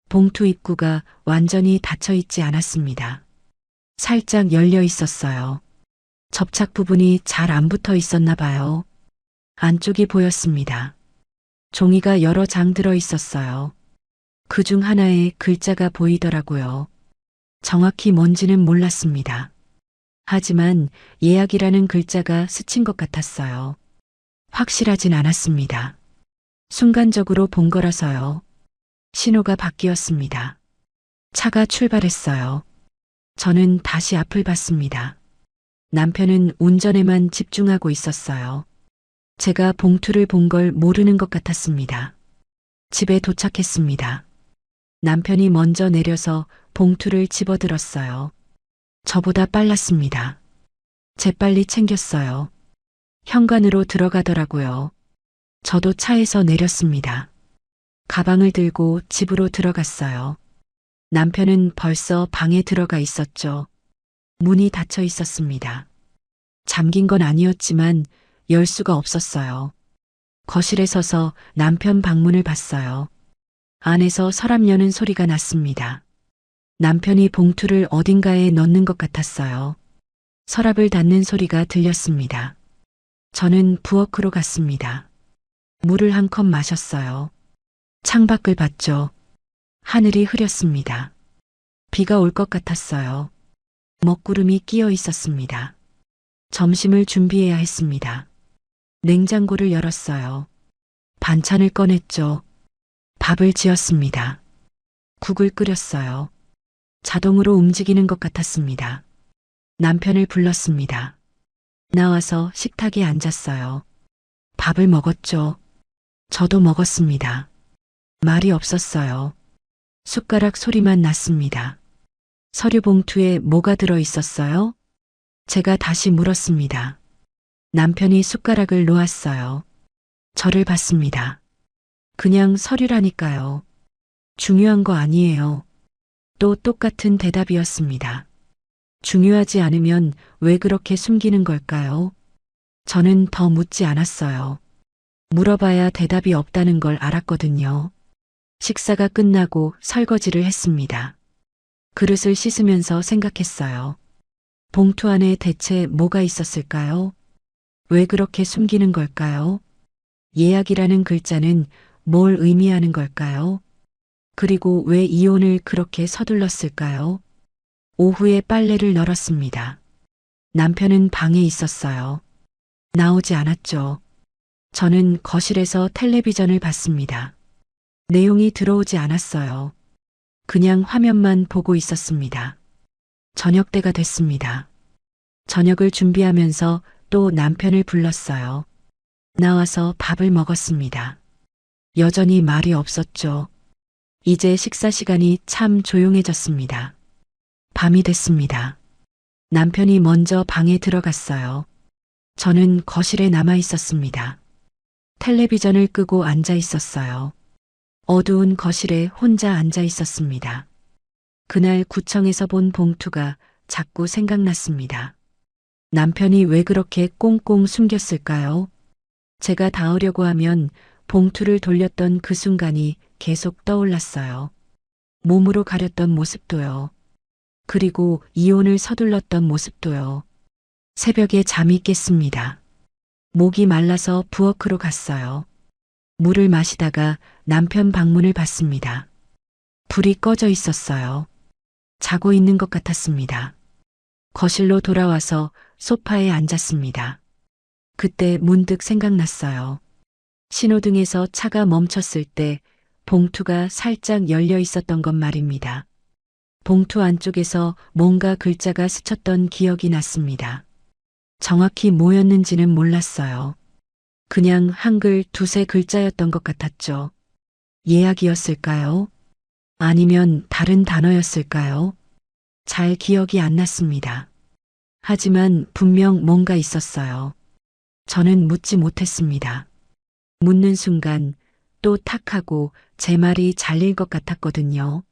봉투 입구가 완전히 닫혀 있지 않았습니다. 살짝 열려 있었어요. 접착 부분이 잘 안 붙어 있었나 봐요. 안쪽이 보였습니다. 종이가 여러 장 들어 있었어요. 그중 하나에 글자가 보이더라고요. 정확히 뭔지는 몰랐습니다. 하지만 예약이라는 글자가 스친 것 같았어요. 확실하진 않았습니다. 순간적으로 본 거라서요. 신호가 바뀌었습니다. 차가 출발했어요. 저는 다시 앞을 봤습니다. 남편은 운전에만 집중하고 있었어요. 제가 봉투를 본 걸 모르는 것 같았습니다. 집에 도착했습니다. 남편이 먼저 내려서 봉투를 집어들었어요. 저보다 빨랐습니다. 재빨리 챙겼어요. 현관으로 들어가더라고요. 저도 차에서 내렸습니다. 가방을 들고 집으로 들어갔어요. 남편은 벌써 방에 들어가 있었죠. 문이 닫혀 있었습니다. 잠긴 건 아니었지만 열 수가 없었어요. 거실에 서서 남편 방문을 봤어요. 안에서 서랍 여는 소리가 났습니다. 남편이 봉투를 어딘가에 넣는 것 같았어요. 서랍을 닫는 소리가 들렸습니다. 저는 부엌으로 갔습니다. 물을 한 컵 마셨어요. 창밖을 봤죠. 하늘이 흐렸습니다. 비가 올 것 같았어요. 먹구름이 끼어 있었습니다. 점심을 준비해야 했습니다. 냉장고를 열었어요. 반찬을 꺼냈죠. 밥을 지었습니다. 국을 끓였어요. 자동으로 움직이는 것 같았습니다. 남편을 불렀습니다. 나와서 식탁에 앉았어요. 밥을 먹었죠. 저도 먹었습니다. 말이 없었어요. 숟가락 소리만 났습니다. 서류 봉투에 뭐가 들어 있었어요? 제가 다시 물었습니다. 남편이 숟가락을 놓았어요. 저를 봤습니다. 그냥 서류라니까요. 중요한 거 아니에요. 또 똑같은 대답이었습니다. 중요하지 않으면 왜 그렇게 숨기는 걸까요? 저는 더 묻지 않았어요. 물어봐야 대답이 없다는 걸 알았거든요. 식사가 끝나고 설거지를 했습니다. 그릇을 씻으면서 생각했어요. 봉투 안에 대체 뭐가 있었을까요? 왜 그렇게 숨기는 걸까요? 예약이라는 글자는 뭘 의미하는 걸까요? 그리고 왜 이혼을 그렇게 서둘렀을까요? 오후에 빨래를 널었습니다. 남편은 방에 있었어요. 나오지 않았죠. 저는 거실에서 텔레비전을 봤습니다. 내용이 들어오지 않았어요. 그냥 화면만 보고 있었습니다. 저녁 때가 됐습니다. 저녁을 준비하면서 또 남편을 불렀어요. 나와서 밥을 먹었습니다. 여전히 말이 없었죠. 이제 식사 시간이 참 조용해졌습니다. 밤이 됐습니다. 남편이 먼저 방에 들어갔어요. 저는 거실에 남아 있었습니다. 텔레비전을 끄고 앉아 있었어요. 어두운 거실에 혼자 앉아 있었습니다. 그날 구청에서 본 봉투가 자꾸 생각났습니다. 남편이 왜 그렇게 꽁꽁 숨겼을까요? 제가 닿으려고 하면 봉투를 돌렸던 그 순간이 계속 떠올랐어요. 몸으로 가렸던 모습도요. 그리고 이혼을 서둘렀던 모습도요. 새벽에 잠이 깼습니다. 목이 말라서 부엌으로 갔어요. 물을 마시다가 남편 방문을 받습니다. 불이 꺼져 있었어요. 자고 있는 것 같았습니다. 거실로 돌아와서 소파에 앉았습니다. 그때 문득 생각났어요. 신호등에서 차가 멈췄을 때 봉투가 살짝 열려 있었던 것 말입니다. 봉투 안쪽에서 뭔가 글자가 스쳤던 기억이 났습니다. 정확히 뭐였는지는 몰랐어요. 그냥 한글 두세 글자였던 것 같았죠. 예약이었을까요? 아니면 다른 단어였을까요? 잘 기억이 안 났습니다. 하지만 분명 뭔가 있었어요. 저는 묻지 못했습니다. 묻는 순간 또 탁하고 제 말이 잘릴 것 같았거든요.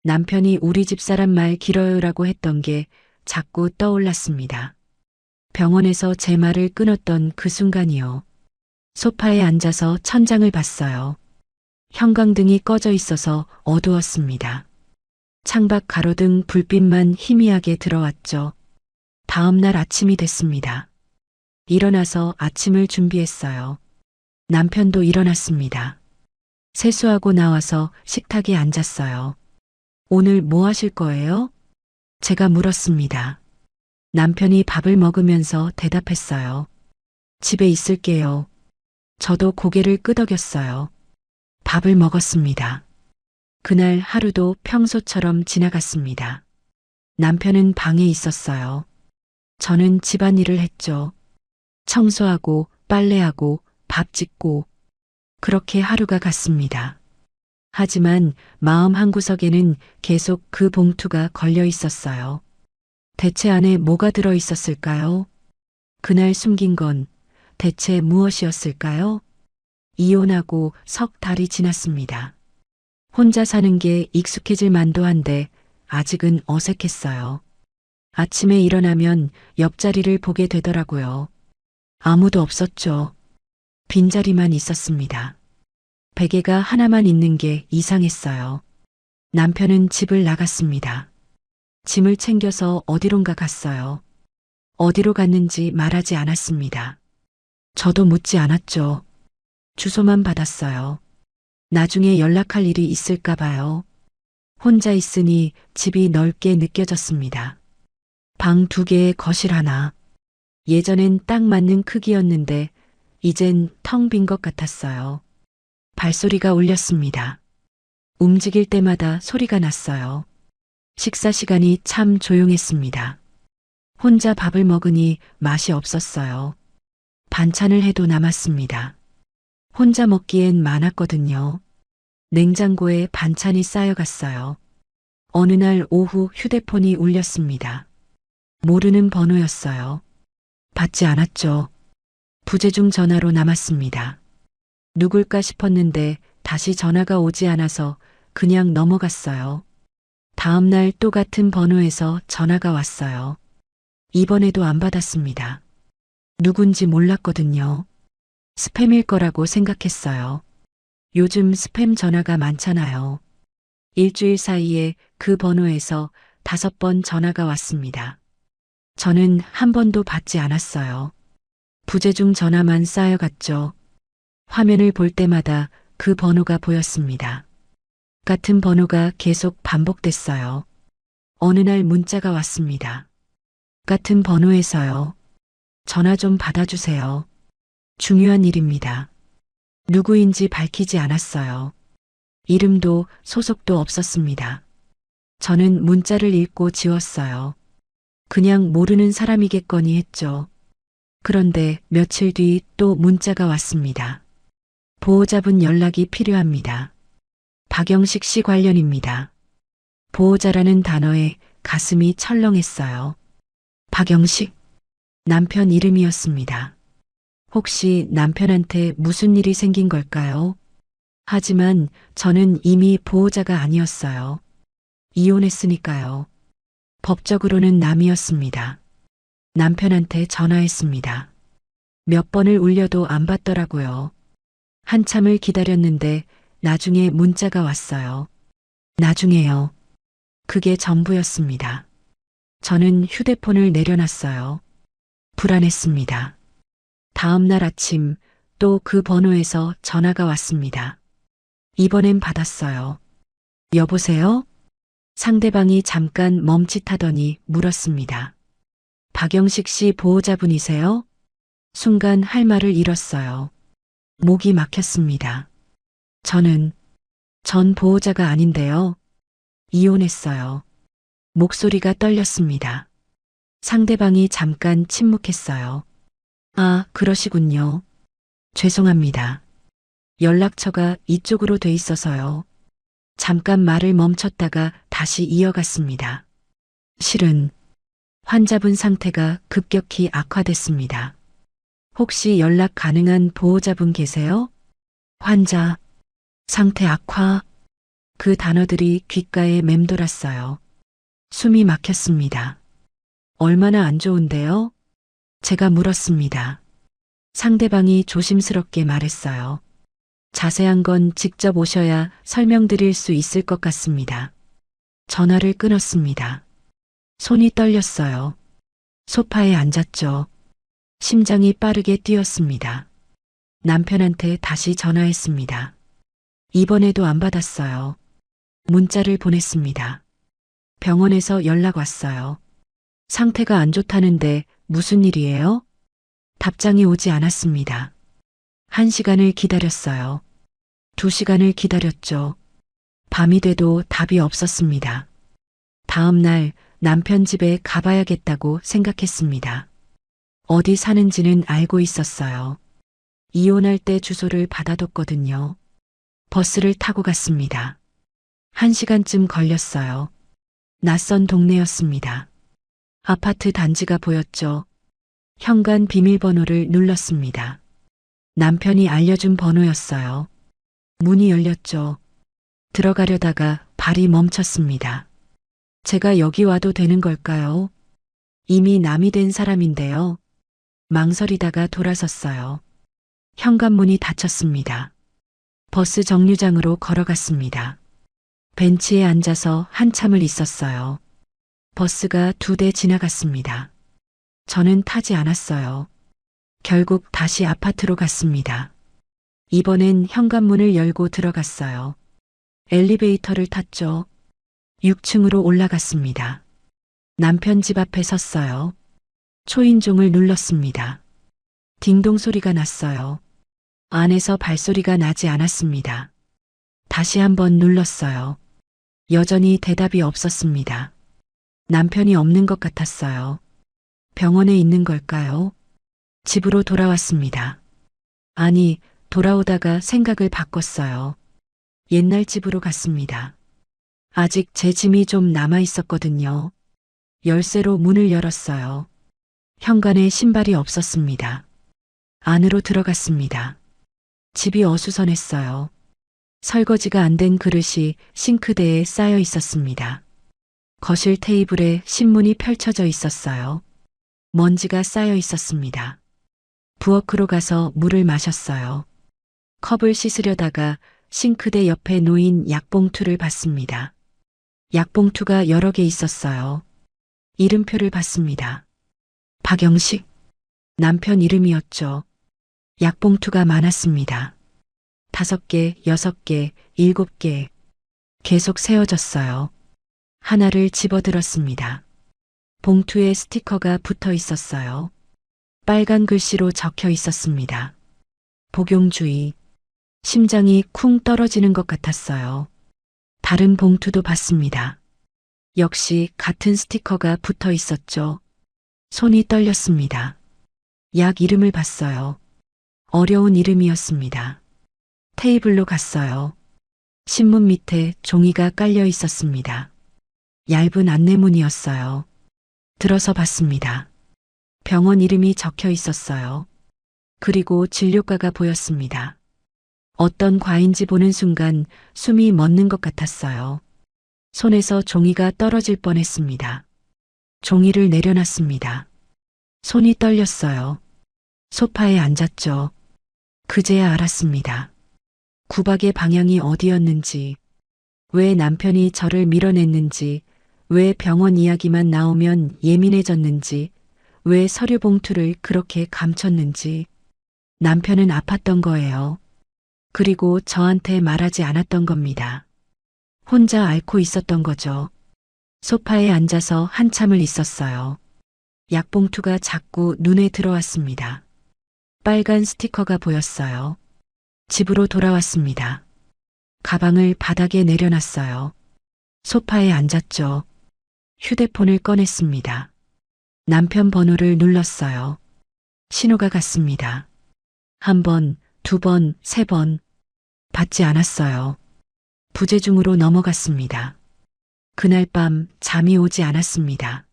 남편이 우리 집 사람 말 길어요라고 했던 게 자꾸 떠올랐습니다. 병원에서 제 말을 끊었던 그 순간이요. 소파에 앉아서 천장을 봤어요. 형광등이 꺼져 있어서 어두웠습니다. 창밖 가로등 불빛만 희미하게 들어왔죠. 다음 날 아침이 됐습니다. 일어나서 아침을 준비했어요. 남편도 일어났습니다. 세수하고 나와서 식탁에 앉았어요. 오늘 뭐 하실 거예요? 제가 물었습니다. 남편이 밥을 먹으면서 대답했어요. 집에 있을게요. 저도 고개를 끄덕였어요. 밥을 먹었습니다. 그날 하루도 평소처럼 지나갔습니다. 남편은 방에 있었어요. 저는 집안일을 했죠. 청소하고 빨래하고 밥 짓고 그렇게 하루가 갔습니다. 하지만 마음 한구석에는 계속 그 봉투가 걸려 있었어요. 대체 안에 뭐가 들어 있었을까요? 그날 숨긴 건 대체 무엇이었을까요? 이혼하고 석 달이 지났습니다. 혼자 사는 게 익숙해질 만도 한데 아직은 어색했어요. 아침에 일어나면 옆자리를 보게 되더라고요. 아무도 없었죠. 빈자리만 있었습니다. 베개가 하나만 있는 게 이상했어요. 남편은 집을 나갔습니다. 짐을 챙겨서 어디론가 갔어요. 어디로 갔는지 말하지 않았습니다. 저도 묻지 않았죠. 주소만 받았어요. 나중에 연락할 일이 있을까 봐요. 혼자 있으니 집이 넓게 느껴졌습니다. 방 2개에 거실 하나. 예전엔 딱 맞는 크기였는데 이젠 텅 빈 것 같았어요. 발소리가 울렸습니다. 움직일 때마다 소리가 났어요. 식사 시간이 참 조용했습니다. 혼자 밥을 먹으니 맛이 없었어요. 반찬을 해도 남았습니다. 혼자 먹기엔 많았거든요. 냉장고에 반찬이 쌓여갔어요. 어느 날 오후 휴대폰이 울렸습니다. 모르는 번호였어요. 받지 않았죠. 부재중 전화로 남았습니다. 누굴까 싶었는데 다시 전화가 오지 않아서 그냥 넘어갔어요. 다음 날 또 같은 번호에서 전화가 왔어요. 이번에도 안 받았습니다. 누군지 몰랐거든요. 스팸일 거라고 생각했어요. 요즘 스팸 전화가 많잖아요. 일주일 사이에 그 번호에서 5번 전화가 왔습니다. 저는 한 번도 받지 않았어요. 부재중 전화만 쌓여갔죠. 화면을 볼 때마다 그 번호가 보였습니다. 같은 번호가 계속 반복됐어요. 어느 날 문자가 왔습니다. 같은 번호에서요. 전화 좀 받아주세요. 중요한 일입니다. 누구인지 밝히지 않았어요. 이름도 소속도 없었습니다. 저는 문자를 읽고 지웠어요. 그냥 모르는 사람이겠거니 했죠. 그런데 며칠 뒤 또 문자가 왔습니다. 보호자분 연락이 필요합니다. 박영식 씨 관련입니다. 보호자라는 단어에 가슴이 철렁했어요. 박영식? 남편 이름이었습니다. 혹시 남편한테 무슨 일이 생긴 걸까요? 하지만 저는 이미 보호자가 아니었어요. 이혼했으니까요. 법적으로는 남이었습니다. 남편한테 전화했습니다. 몇 번을 울려도 안 받더라고요. 한참을 기다렸는데 나중에 문자가 왔어요. 나중에요. 그게 전부였습니다. 저는 휴대폰을 내려놨어요. 불안했습니다. 다음 날 아침 또 그 번호에서 전화가 왔습니다. 이번엔 받았어요. 여보세요? 상대방이 잠깐 멈칫하더니 물었습니다. 박영식 씨 보호자분이세요? 순간 할 말을 잃었어요. 목이 막혔습니다. 저는 전 보호자가 아닌데요. 이혼했어요. 목소리가 떨렸습니다. 상대방이 잠깐 침묵했어요. 아, 그러시군요. 죄송합니다. 연락처가 이쪽으로 돼 있어서요. 잠깐 말을 멈췄다가 다시 이어갔습니다. 실은 환자분 상태가 급격히 악화됐습니다. 혹시 연락 가능한 보호자분 계세요? 환자, 상태 악화. 그 단어들이 귓가에 맴돌았어요. 숨이 막혔습니다. 얼마나 안 좋은데요? 제가 물었습니다. 상대방이 조심스럽게 말했어요. 자세한 건 직접 오셔야 설명드릴 수 있을 것 같습니다. 전화를 끊었습니다. 손이 떨렸어요. 소파에 앉았죠. 심장이 빠르게 뛰었습니다. 남편한테 다시 전화했습니다. 이번에도 안 받았어요. 문자를 보냈습니다. 병원에서 연락 왔어요. 상태가 안 좋다는데 무슨 일이에요? 답장이 오지 않았습니다. 1시간을 기다렸어요. 2시간을 기다렸죠. 밤이 돼도 답이 없었습니다. 다음 날 남편 집에 가봐야겠다고 생각했습니다. 어디 사는지는 알고 있었어요. 이혼할 때 주소를 받아뒀거든요. 버스를 타고 갔습니다. 1시간쯤 걸렸어요. 낯선 동네였습니다. 아파트 단지가 보였죠. 현관 비밀번호를 눌렀습니다. 남편이 알려준 번호였어요. 문이 열렸죠. 들어가려다가 발이 멈췄습니다. 제가 여기 와도 되는 걸까요? 이미 남이 된 사람인데요. 망설이다가 돌아섰어요. 현관문이 닫혔습니다. 버스 정류장으로 걸어갔습니다. 벤치에 앉아서 한참을 있었어요. 버스가 2대 지나갔습니다. 저는 타지 않았어요. 결국 다시 아파트로 갔습니다. 이번엔 현관문을 열고 들어갔어요. 엘리베이터를 탔죠. 6층으로 올라갔습니다. 남편 집 앞에 섰어요. 초인종을 눌렀습니다. 딩동 소리가 났어요. 안에서 발소리가 나지 않았습니다. 다시 한번 눌렀어요. 여전히 대답이 없었습니다. 남편이 없는 것 같았어요. 병원에 있는 걸까요? 집으로 돌아왔습니다. 아니, 돌아오다가 생각을 바꿨어요. 옛날 집으로 갔습니다. 아직 제 짐이 좀 남아 있었거든요. 열쇠로 문을 열었어요. 현관에 신발이 없었습니다. 안으로 들어갔습니다. 집이 어수선했어요. 설거지가 안 된 그릇이 싱크대에 쌓여 있었습니다. 거실 테이블에 신문이 펼쳐져 있었어요. 먼지가 쌓여 있었습니다. 부엌으로 가서 물을 마셨어요. 컵을 씻으려다가 싱크대 옆에 놓인 약봉투를 봤습니다. 약봉투가 여러 개 있었어요. 이름표를 봤습니다. 박영식, 남편 이름이었죠. 약봉투가 많았습니다. 5개, 6개, 7개. 계속 세워졌어요. 하나를 집어들었습니다. 봉투에 스티커가 붙어 있었어요. 빨간 글씨로 적혀 있었습니다. 복용주의. 심장이 쿵 떨어지는 것 같았어요. 다른 봉투도 봤습니다. 역시 같은 스티커가 붙어 있었죠. 손이 떨렸습니다. 약 이름을 봤어요. 어려운 이름이었습니다. 테이블로 갔어요. 신문 밑에 종이가 깔려 있었습니다. 얇은 안내문이었어요. 들어서 봤습니다. 병원 이름이 적혀 있었어요. 그리고 진료과가 보였습니다. 어떤 과인지 보는 순간 숨이 멎는 것 같았어요. 손에서 종이가 떨어질 뻔했습니다. 종이를 내려놨습니다. 손이 떨렸어요. 소파에 앉았죠. 그제야 알았습니다. 구박의 방향이 어디였는지, 왜 남편이 저를 밀어냈는지, 왜 병원 이야기만 나오면 예민해졌는지, 왜 서류 봉투를 그렇게 감췄는지. 남편은 아팠던 거예요. 그리고 저한테 말하지 않았던 겁니다. 혼자 앓고 있었던 거죠. 소파에 앉아서 한참을 있었어요. 약봉투가 자꾸 눈에 들어왔습니다. 빨간 스티커가 보였어요. 집으로 돌아왔습니다. 가방을 바닥에 내려놨어요. 소파에 앉았죠. 휴대폰을 꺼냈습니다. 남편 번호를 눌렀어요. 신호가 갔습니다. 1번, 2번, 3번. 받지 않았어요. 부재중으로 넘어갔습니다. 그날 밤 잠이 오지 않았습니다.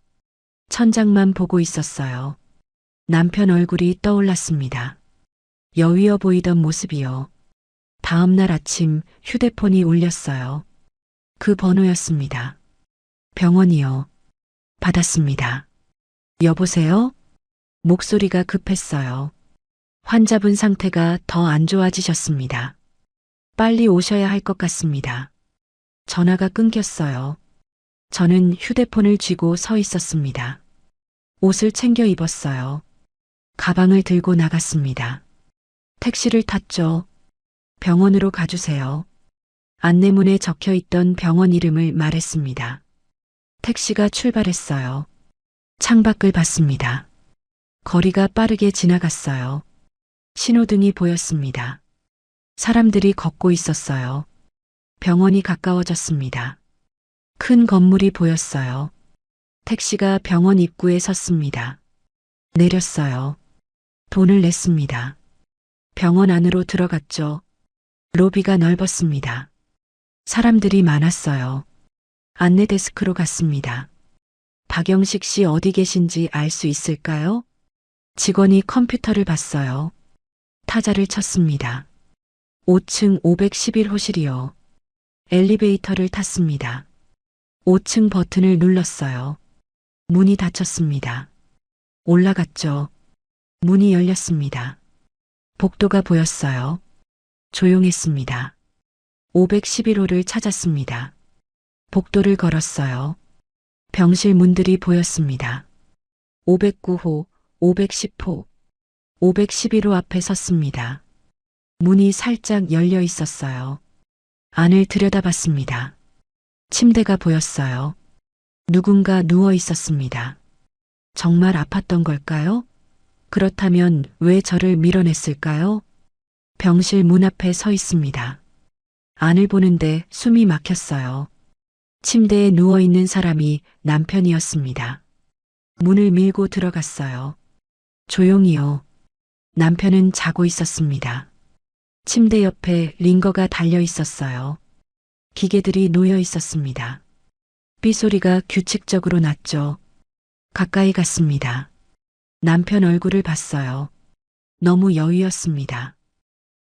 천장만 보고 있었어요. 남편 얼굴이 떠올랐습니다. 여위어 보이던 모습이요. 다음 날 아침 휴대폰이 울렸어요. 그 번호였습니다. 병원이요. 받았습니다. 여보세요? 목소리가 급했어요. 환자분 상태가 더 안 좋아지셨습니다. 빨리 오셔야 할 것 같습니다. 전화가 끊겼어요. 저는 휴대폰을 쥐고 서 있었습니다. 옷을 챙겨 입었어요. 가방을 들고 나갔습니다. 택시를 탔죠. 병원으로 가주세요. 안내문에 적혀 있던 병원 이름을 말했습니다. 택시가 출발했어요. 창밖을 봤습니다. 거리가 빠르게 지나갔어요. 신호등이 보였습니다. 사람들이 걷고 있었어요. 병원이 가까워졌습니다. 큰 건물이 보였어요. 택시가 병원 입구에 섰습니다. 내렸어요. 돈을 냈습니다. 병원 안으로 들어갔죠. 로비가 넓었습니다. 사람들이 많았어요. 안내 데스크로 갔습니다. 박영식 씨 어디 계신지 알 수 있을까요? 직원이 컴퓨터를 봤어요. 타자를 쳤습니다. 5층 511호실이요. 엘리베이터를 탔습니다. 5층 버튼을 눌렀어요. 문이 닫혔습니다. 올라갔죠. 문이 열렸습니다. 복도가 보였어요. 조용했습니다. 511호를 찾았습니다. 복도를 걸었어요. 병실 문들이 보였습니다. 509호, 510호, 511호 앞에 섰습니다. 문이 살짝 열려 있었어요. 안을 들여다봤습니다. 침대가 보였어요. 누군가 누워 있었습니다. 정말 아팠던 걸까요? 그렇다면 왜 저를 밀어냈을까요? 병실 문 앞에 서 있습니다. 안을 보는데 숨이 막혔어요. 침대에 누워 있는 사람이 남편이었습니다. 문을 밀고 들어갔어요. 조용히요. 남편은 자고 있었습니다. 침대 옆에 링거가 달려 있었어요. 기계들이 놓여 있었습니다. 삐소리가 규칙적으로 났죠. 가까이 갔습니다. 남편 얼굴을 봤어요. 너무 여위였습니다.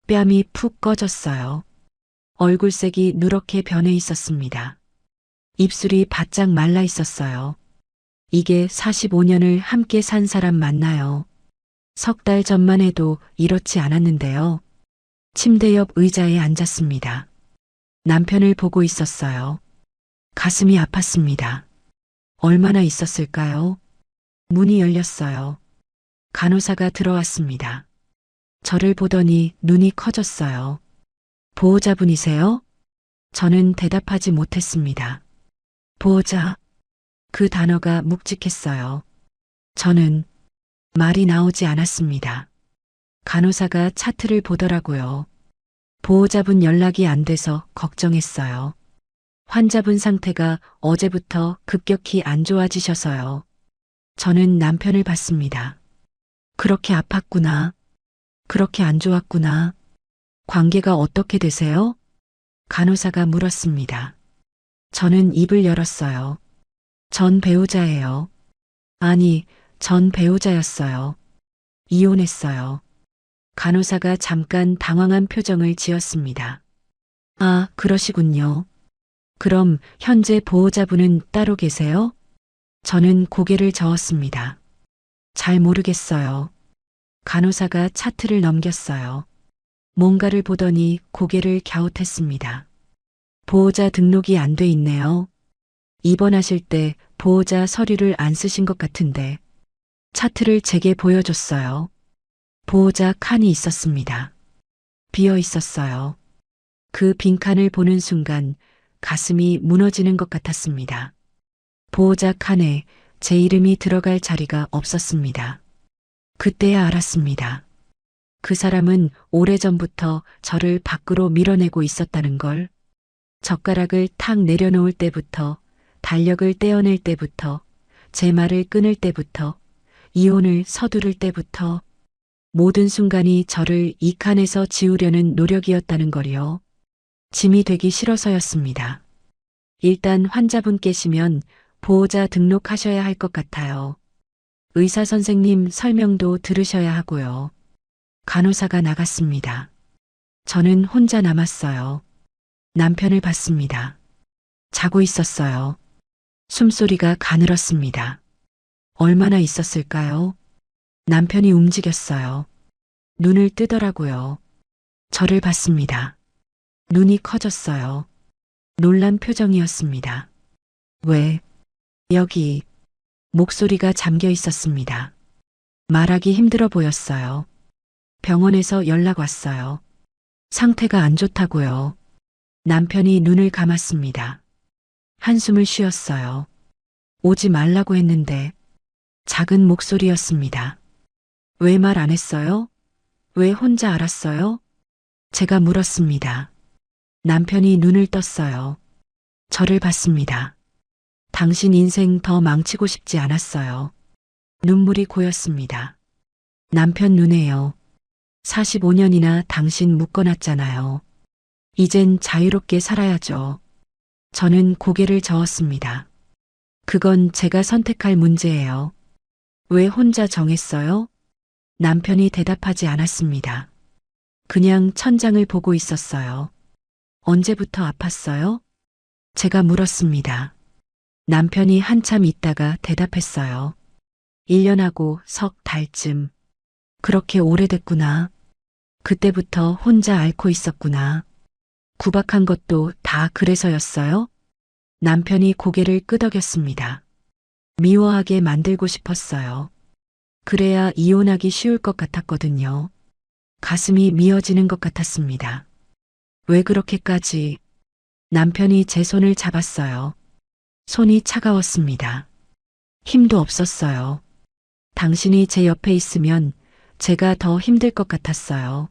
뺨이 푹 꺼졌어요. 얼굴색이 누렇게 변해 있었습니다. 입술이 바짝 말라 있었어요. 이게 45년을 함께 산 사람 맞나요? 석 달 전만 해도 이렇지 않았는데요. 침대 옆 의자에 앉았습니다. 남편을 보고 있었어요. 가슴이 아팠습니다. 얼마나 있었을까요? 문이 열렸어요. 간호사가 들어왔습니다. 저를 보더니 눈이 커졌어요. 보호자분이세요? 저는 대답하지 못했습니다. 보호자. 그 단어가 묵직했어요. 저는 말이 나오지 않았습니다. 간호사가 차트를 보더라고요. 보호자분 연락이 안 돼서 걱정했어요. 환자분 상태가 어제부터 급격히 안 좋아지셔서요. 저는 남편을 봤습니다. 그렇게 아팠구나. 그렇게 안 좋았구나. 관계가 어떻게 되세요? 간호사가 물었습니다. 저는 입을 열었어요. 전 배우자예요. 아니, 전 배우자였어요. 이혼했어요. 간호사가 잠깐 당황한 표정을 지었습니다. 아, 그러시군요. 그럼 현재 보호자분은 따로 계세요? 저는 고개를 저었습니다. 잘 모르겠어요. 간호사가 차트를 넘겼어요. 뭔가를 보더니 고개를 갸웃했습니다. 보호자 등록이 안 돼 있네요. 입원하실 때 보호자 서류를 안 쓰신 것 같은데 차트를 제게 보여줬어요. 보호자 칸이 있었습니다. 비어 있었어요. 그 빈칸을 보는 순간 가슴이 무너지는 것 같았습니다. 보호자 칸에 제 이름이 들어갈 자리가 없었습니다. 그때야 알았습니다. 그 사람은 오래전부터 저를 밖으로 밀어내고 있었다는 걸. 젓가락을 탁 내려놓을 때부터, 달력을 떼어낼 때부터, 제 말을 끊을 때부터, 이혼을 서두를 때부터 모든 순간이 저를 이 칸에서 지우려는 노력이었다는 걸요. 짐이 되기 싫어서였습니다. 일단 환자분 계시면 보호자 등록하셔야 할 것 같아요. 의사 선생님 설명도 들으셔야 하고요. 간호사가 나갔습니다. 저는 혼자 남았어요. 남편을 봤습니다. 자고 있었어요. 숨소리가 가늘었습니다. 얼마나 있었을까요? 남편이 움직였어요. 눈을 뜨더라고요. 저를 봤습니다. 눈이 커졌어요. 놀란 표정이었습니다. 왜? 여기. 목소리가 잠겨 있었습니다. 말하기 힘들어 보였어요. 병원에서 연락 왔어요. 상태가 안 좋다고요. 남편이 눈을 감았습니다. 한숨을 쉬었어요. 오지 말라고 했는데 작은 목소리였습니다. 왜 말 안 했어요? 왜 혼자 알았어요? 제가 물었습니다. 남편이 눈을 떴어요. 저를 봤습니다. 당신 인생 더 망치고 싶지 않았어요. 눈물이 고였습니다. 남편 눈에요. 45년이나 당신 묶어놨잖아요. 이젠 자유롭게 살아야죠. 저는 고개를 저었습니다. 그건 제가 선택할 문제예요. 왜 혼자 정했어요? 남편이 대답하지 않았습니다. 그냥 천장을 보고 있었어요. 언제부터 아팠어요? 제가 물었습니다. 남편이 한참 있다가 대답했어요. 1년하고 석 달쯤. 그렇게 오래됐구나. 그때부터 혼자 앓고 있었구나. 구박한 것도 다 그래서였어요? 남편이 고개를 끄덕였습니다. 미워하게 만들고 싶었어요. 그래야 이혼하기 쉬울 것 같았거든요. 가슴이 미어지는 것 같았습니다. 왜 그렇게까지? 남편이 제 손을 잡았어요. 손이 차가웠습니다. 힘도 없었어요. 당신이 제 옆에 있으면 제가 더 힘들 것 같았어요.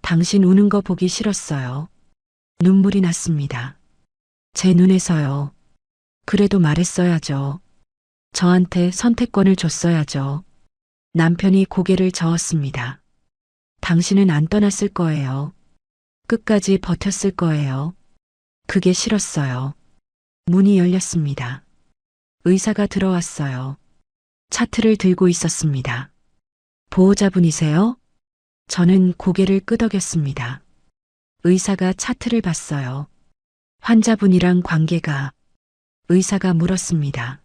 당신 우는 거 보기 싫었어요. 눈물이 났습니다. 제 눈에서요. 그래도 말했어야죠. 저한테 선택권을 줬어야죠. 남편이 고개를 저었습니다. 당신은 안 떠났을 거예요. 끝까지 버텼을 거예요. 그게 싫었어요. 문이 열렸습니다. 의사가 들어왔어요. 차트를 들고 있었습니다. 보호자분이세요? 저는 고개를 끄덕였습니다. 의사가 차트를 봤어요. 환자분이랑 관계가. 의사가 물었습니다.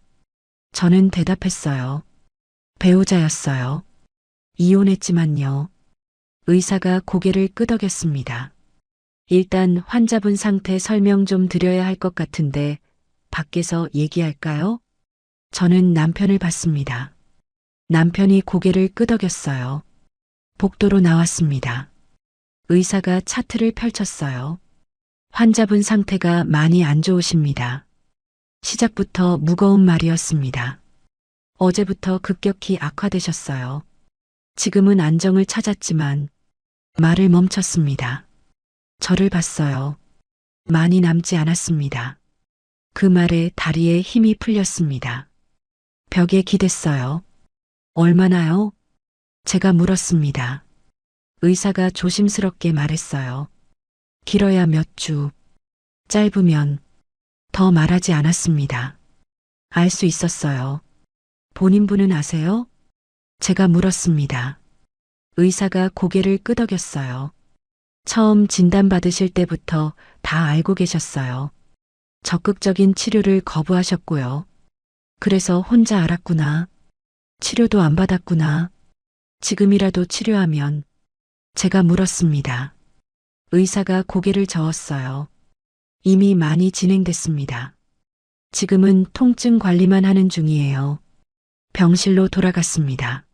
저는 대답했어요. 배우자였어요. 이혼했지만요. 의사가 고개를 끄덕였습니다. 일단 환자분 상태 설명 좀 드려야 할 것 같은데 밖에서 얘기할까요? 저는 남편을 봤습니다. 남편이 고개를 끄덕였어요. 복도로 나왔습니다. 의사가 차트를 펼쳤어요. 환자분 상태가 많이 안 좋으십니다. 시작부터 무거운 말이었습니다. 어제부터 급격히 악화되셨어요. 지금은 안정을 찾았지만 말을 멈췄습니다. 저를 봤어요. 많이 남지 않았습니다. 그 말에 다리에 힘이 풀렸습니다. 벽에 기댔어요. 얼마나요? 제가 물었습니다. 의사가 조심스럽게 말했어요. 길어야 몇 주, 짧으면 더 말하지 않았습니다. 알 수 있었어요. 본인분은 아세요? 제가 물었습니다. 의사가 고개를 끄덕였어요. 처음 진단받으실 때부터 다 알고 계셨어요. 적극적인 치료를 거부하셨고요. 그래서 혼자 알았구나. 치료도 안 받았구나. 지금이라도 치료하면. 제가 물었습니다. 의사가 고개를 저었어요. 이미 많이 진행됐습니다. 지금은 통증 관리만 하는 중이에요. 병실로 돌아갔습니다.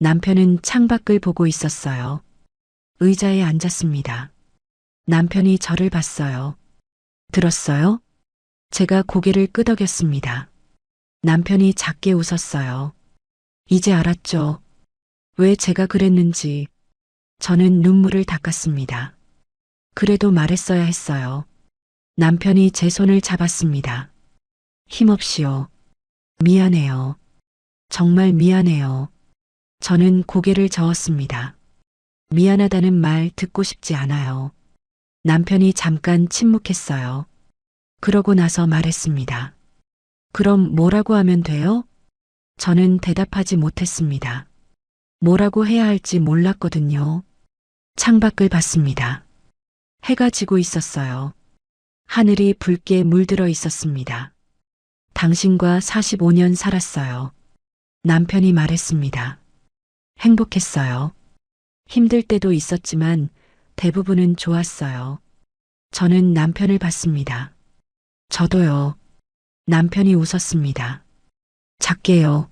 남편은 창밖을 보고 있었어요. 의자에 앉았습니다. 남편이 저를 봤어요. 들었어요? 제가 고개를 끄덕였습니다. 남편이 작게 웃었어요. 이제 알았죠. 왜 제가 그랬는지. 저는 눈물을 닦았습니다. 그래도 말했어야 했어요. 남편이 제 손을 잡았습니다. 힘없이요. 미안해요. 정말 미안해요. 저는 고개를 저었습니다. 미안하다는 말 듣고 싶지 않아요. 남편이 잠깐 침묵했어요. 그러고 나서 말했습니다. 그럼 뭐라고 하면 돼요? 저는 대답하지 못했습니다. 뭐라고 해야 할지 몰랐거든요. 창밖을 봤습니다. 해가 지고 있었어요. 하늘이 붉게 물들어 있었습니다. 당신과 45년 살았어요. 남편이 말했습니다. 행복했어요. 힘들 때도 있었지만 대부분은 좋았어요. 저는 남편을 봤습니다. 저도요. 남편이 웃었습니다. 작게요.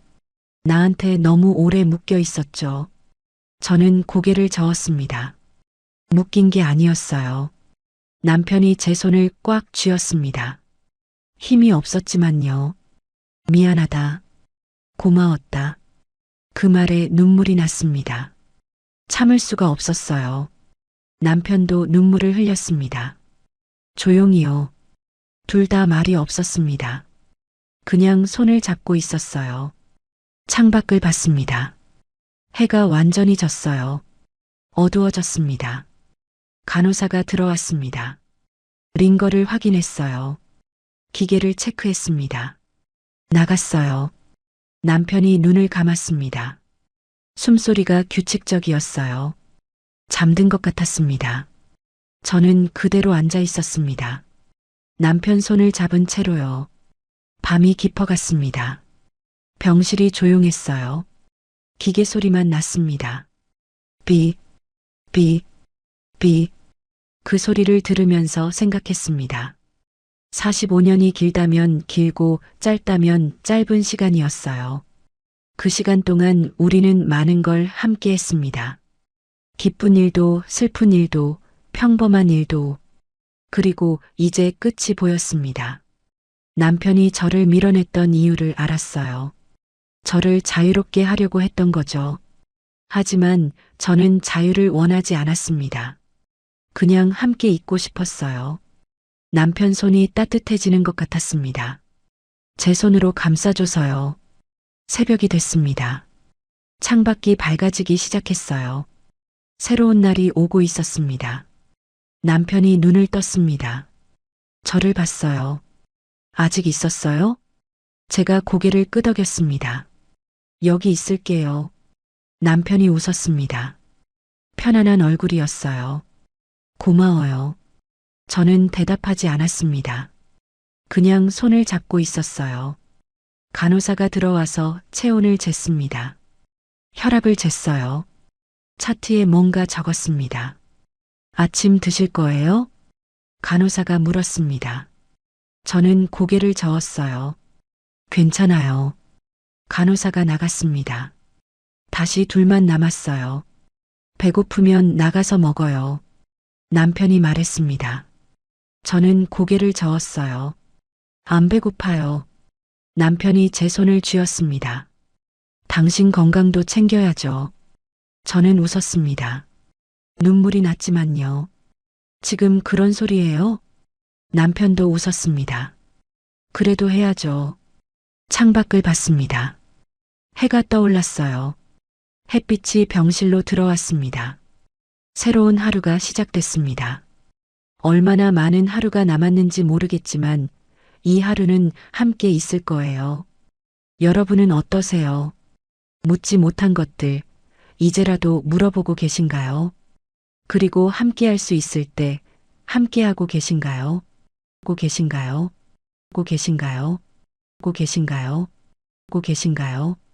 나한테 너무 오래 묶여 있었죠. 저는 고개를 저었습니다. 묶인 게 아니었어요. 남편이 제 손을 꽉 쥐었습니다. 힘이 없었지만요. 미안하다. 고마웠다. 그 말에 눈물이 났습니다. 참을 수가 없었어요. 남편도 눈물을 흘렸습니다. 조용히요. 둘 다 말이 없었습니다. 그냥 손을 잡고 있었어요. 창밖을 봤습니다. 해가 완전히 졌어요. 어두워졌습니다. 간호사가 들어왔습니다. 링거를 확인했어요. 기계를 체크했습니다. 나갔어요. 남편이 눈을 감았습니다. 숨소리가 규칙적이었어요. 잠든 것 같았습니다. 저는 그대로 앉아 있었습니다. 남편 손을 잡은 채로요. 밤이 깊어갔습니다. 병실이 조용했어요. 기계 소리만 났습니다. 삐, 삐, 삐. 그 소리를 들으면서 생각했습니다. 45년이 길다면 길고 짧다면 짧은 시간이었어요. 그 시간 동안 우리는 많은 걸 함께 했습니다. 기쁜 일도 슬픈 일도 평범한 일도. 그리고 이제 끝이 보였습니다. 남편이 저를 밀어냈던 이유를 알았어요. 저를 자유롭게 하려고 했던 거죠. 하지만 저는 자유를 원하지 않았습니다. 그냥 함께 있고 싶었어요. 남편 손이 따뜻해지는 것 같았습니다. 제 손으로 감싸줘서요. 새벽이 됐습니다. 창밖이 밝아지기 시작했어요. 새로운 날이 오고 있었습니다. 남편이 눈을 떴습니다. 저를 봤어요. 아직 있었어요? 제가 고개를 끄덕였습니다. 여기 있을게요. 남편이 웃었습니다. 편안한 얼굴이었어요. 고마워요. 저는 대답하지 않았습니다. 그냥 손을 잡고 있었어요. 간호사가 들어와서 체온을 쟀습니다. 혈압을 쟀어요. 차트에 뭔가 적었습니다. 아침 드실 거예요? 간호사가 물었습니다. 저는 고개를 저었어요. 괜찮아요. 간호사가 나갔습니다. 다시 둘만 남았어요. 배고프면 나가서 먹어요. 남편이 말했습니다. 저는 고개를 저었어요. 안 배고파요. 남편이 제 손을 쥐었습니다. 당신 건강도 챙겨야죠. 저는 웃었습니다. 눈물이 났지만요. 지금 그런 소리예요? 남편도 웃었습니다. 그래도 해야죠. 창밖을 봤습니다. 해가 떠올랐어요. 햇빛이 병실로 들어왔습니다. 새로운 하루가 시작됐습니다. 얼마나 많은 하루가 남았는지 모르겠지만 이 하루는 함께 있을 거예요. 여러분은 어떠세요? 묻지 못한 것들, 이제라도 물어보고 계신가요? 그리고 함께 할 수 있을 때 함께 하고 계신가요? 하고 계신가요? 하고 계신가요? 하고 계신가요? 하고 계신가요?